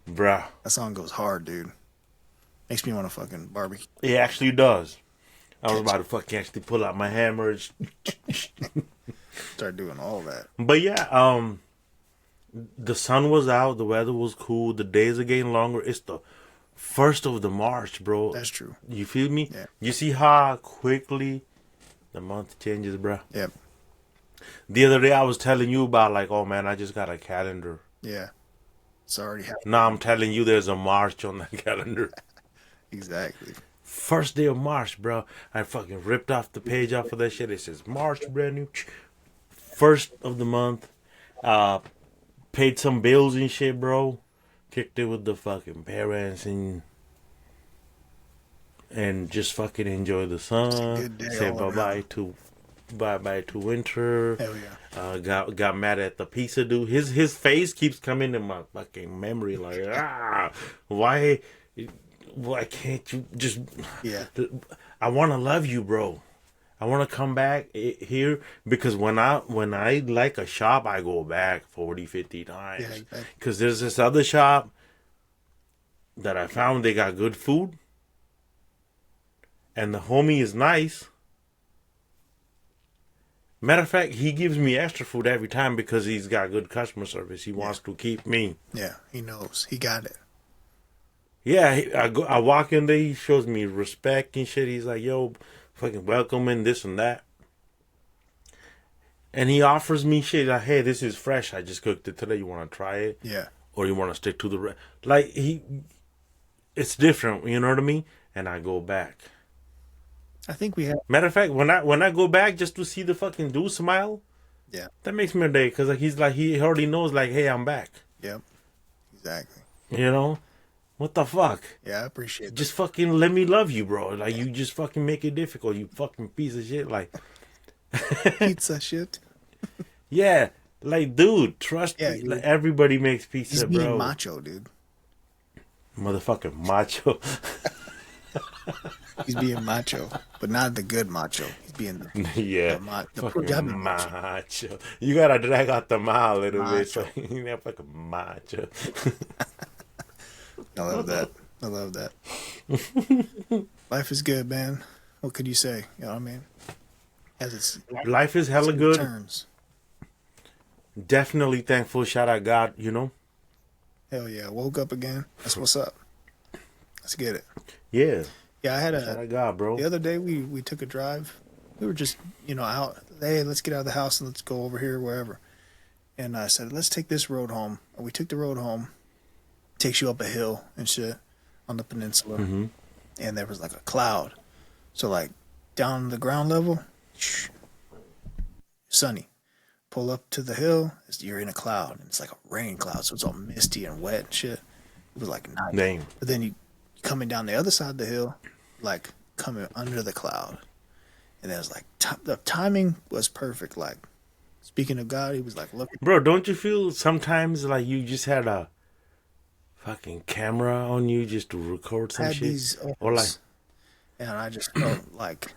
Bruh. That song goes hard, dude. Makes me want to fucking barbecue. It actually does. I was about to fucking actually pull out my hammer and Start doing all that. but yeah, the sun was out, the weather was cool, the days are getting longer. It's the 1st of the March, bro. That's true. You feel me? Yeah. You see how quickly the month changes, bro. Yep. The other day I was telling you about like, oh man, I just got a calendar. Yeah. It's already happening. Now I'm telling you there's a March on that calendar. Exactly. 1st day of March, bro. I fucking ripped off the page off of that shit. It says March, brand new. 1st of the month. Paid some bills and shit, bro. Kicked it with the fucking parents and just fucking enjoy the sun. good day Say all bye bye to winter. Hell yeah. Got mad at the pizza dude. His face keeps coming in my fucking memory like why why can't you just? Yeah. I want to love you, bro. I want to come back here because when I like a shop, I go back 40, 50 times. Yeah, exactly. Because there's this other shop that I found they got good food, and the homie is nice. Matter of fact, he gives me extra food every time because he's got good customer service. He wants to keep me. Yeah, he knows. He got it. Yeah, I walk in there, he shows me respect and shit. He's like, yo, fucking welcome and this and that. And he offers me shit like, hey, this is fresh. I just cooked it today. You want to try it? Yeah. Or you want to stick to the... Like, it's different, you know what I mean? And I go back. I think we have. Matter of fact, when I go back just to see the fucking dude smile, Yeah. that makes me a day. Because like, he already knows, like, hey, I'm back. Yep. Exactly. You know? What the fuck? Yeah, I appreciate that. Just fucking let me love you, bro. Like, you just fucking make it difficult, you fucking piece of shit. Like, Pizza shit. yeah. Like, dude, trust me. Dude. Like, everybody makes pizza, He's being bro. macho, dude. Motherfucking macho. He's being macho, but not the good macho. He's being the Yeah. the Fucking Punjabi macho. You gotta drag out the mile a little bit. So, Macho. you know, fucking macho. I love that. I love that. Life is good, man. What could you say? You know what I mean? As it's Life is hella good. turns. Definitely thankful. Shout out God, you know? Hell yeah. Woke up again. That's what's up. Let's get it. Yeah. Yeah, I had Shout out God, bro. the other day we took a drive. We were just, out. Hey, let's get out of the house and let's go over here, wherever. And I said, let's take this road home. And we took the road home. Takes you up a hill and shit on the peninsula. Mm-hmm. And there was like a cloud. So like down the ground level, sunny. Pull up to the hill, you're in a cloud. And it's like a rain cloud. So it's all misty and wet and shit. It was like nice. Damn. But then you coming down the other side of the hill, like coming under the cloud. And then it was like, the timing was perfect. Like, speaking of God, he was like, look. Bro, don't you feel sometimes like you just had a fucking camera on you just to record some I had shit? these Or like, and I just felt like,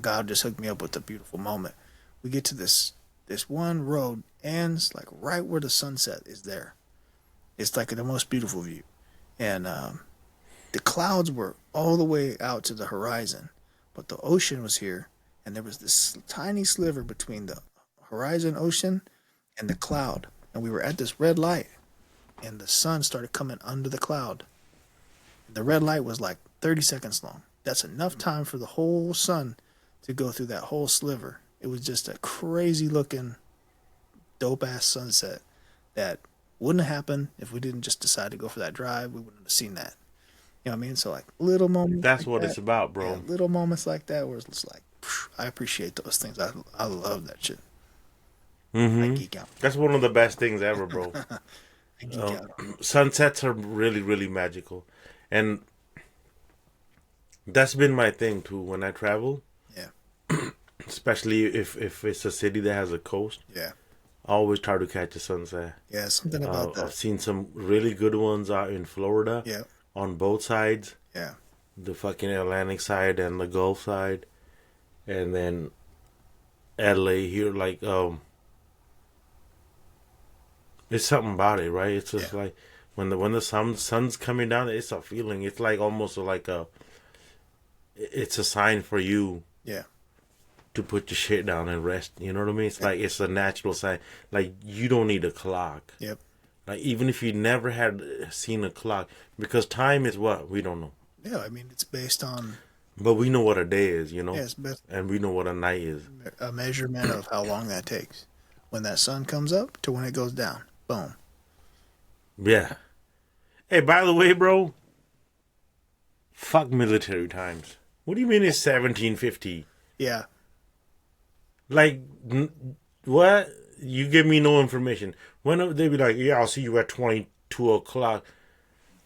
God just hooked me up with a beautiful moment. We get to this one road ends like right where the sunset is there. It's like the most beautiful view. And the clouds were all the way out to the horizon, but the ocean was here, and there was this tiny sliver between the horizon ocean and the cloud. And we were at this red light, and the sun started coming under the cloud. The red light was like 30 seconds long. That's enough time for the whole sun to go through that whole sliver. It was just a crazy looking, dope ass sunset that wouldn't have happened if we didn't just decide to go for that drive. We wouldn't have seen that. You know what I mean? So like little moments. that's like what that, it's about, bro. yeah, little moments like that where it's just like, I appreciate those things. I love that shit. Mm-hmm. I geek out. That's one of the best things ever, bro. I geek out. Sunsets are really, really magical. And that's been my thing, too, when I travel. Yeah. Especially if it's a city that has a coast. Yeah. I always try to catch a sunset. Yeah. Something about that. I've seen some really good ones out in Florida. Yeah. On both sides. Yeah. The fucking Atlantic side and the Gulf side. And then LA here, like, it's something about it, right? It's just like when the sun's coming down, it's a feeling. It's like almost like it's a sign for you. Yeah. To put your shit down and rest. You know what I mean? It's like it's a natural sign. Like you don't need a clock. Yep. Like even if you never had seen a clock, because time is what we don't know. Yeah. I mean, it's based on. But we know what a day is, you know, Yeah, it's best and we know what a night is. a measurement of how long that takes. When that sun comes up to when it goes down. Boom. Yeah. Hey, by the way, bro, fuck military times. What do you mean it's 1750? Yeah. Like, what? You give me no information. When they be like, yeah, I'll see you at 22 o'clock.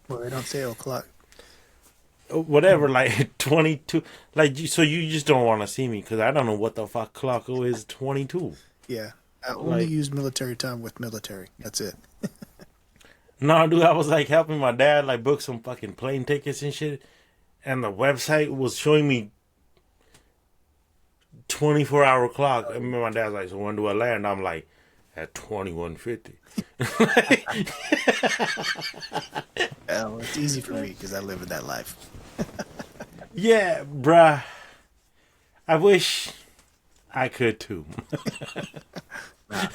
Well, they don't say o'clock. Whatever, like 22. Like, so you just don't want to see me because I don't know what the fuck clock is 22. Yeah. I only use military time with military. That's it. No, dude, I was like helping my dad like book some fucking plane tickets and shit, and the website was showing me 24-hour clock. And my dad's like, "So when do I land?" I'm like, "At 21:50." Well, it's easy for me because I live in that life. Yeah, bruh. I wish I could too. Nah,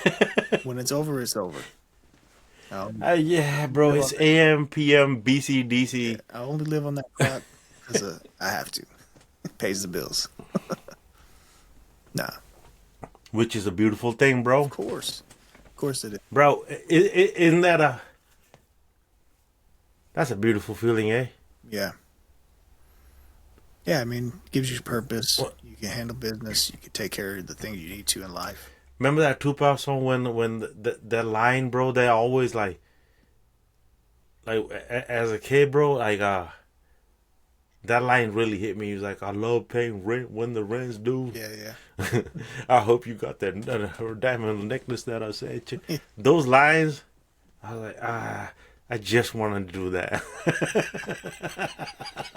when it's over, it's over. Yeah, bro. It's AM, PM, BC, DC. I only live on that clock because I have to. It pays the bills. Nah, Which is a beautiful thing, bro. of course it is. Bro, isn't that that's a beautiful feeling, eh? Yeah, yeah. I mean, it gives you purpose. What? You can handle business. You can take care of the things you need to in life. Remember that Tupac song when that line, bro? They always as a kid, bro. That line really hit me. He was like, "I love paying rent when the rent's due." Yeah, yeah. I hope you got that diamond necklace that I said. Those lines, I was like, I just wanted to do that.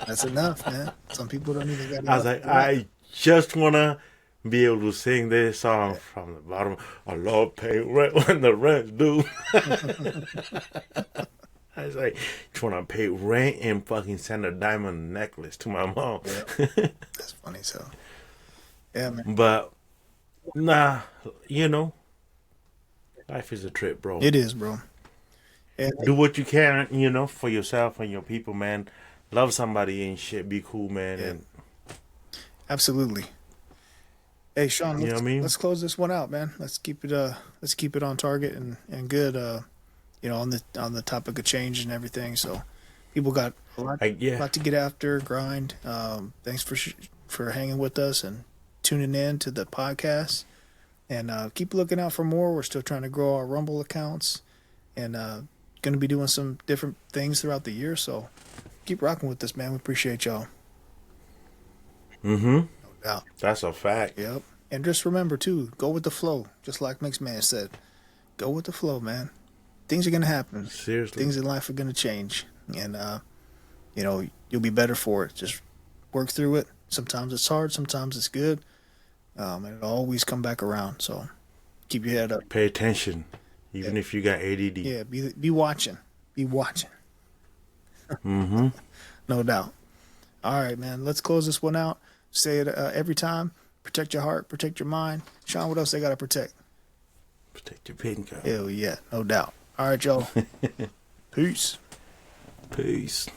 That's enough, man. Some people don't even got enough. I was like, I just wanna be able to sing this song from the bottom. I love paying rent when the rent's due. I was like, just wanna pay rent and fucking send a diamond necklace to my mom. Yeah. That's funny. So, yeah, man. But nah, life is a trip, bro. It is, bro. And Do what you can, for yourself and your people, man. Love somebody and shit. Be cool, man. Yeah. And absolutely. Hey, Shawn, you know what I mean? let's close this one out, man. Let's keep it on target and good. On the topic of change and everything. So, people got a lot to get after, grind. Thanks for hanging with us and tuning in to the podcast. And keep looking out for more. We're still trying to grow our Rumble accounts, and going to be doing some different things throughout the year. So, keep rocking with us, man. We appreciate y'all. Mm-hmm. No doubt. That's a fact. Yep. And just remember, too, go with the flow. Just like Mixman said, go with the flow, man. Things are going to happen. Seriously. Things in life are going to change. And, you'll be better for it. Just work through it. Sometimes it's hard. Sometimes it's good. And it'll always come back around. So keep your head up. Pay attention, even if you got ADD. Yeah, be watching. Be watching. Mm-hmm. No doubt. All right, man. Let's close this one out. Say it every time. Protect your heart. Protect your mind. Shawn, what else they got to protect? Protect your pin card. Hell yeah. No doubt. All right, y'all. Peace. Peace.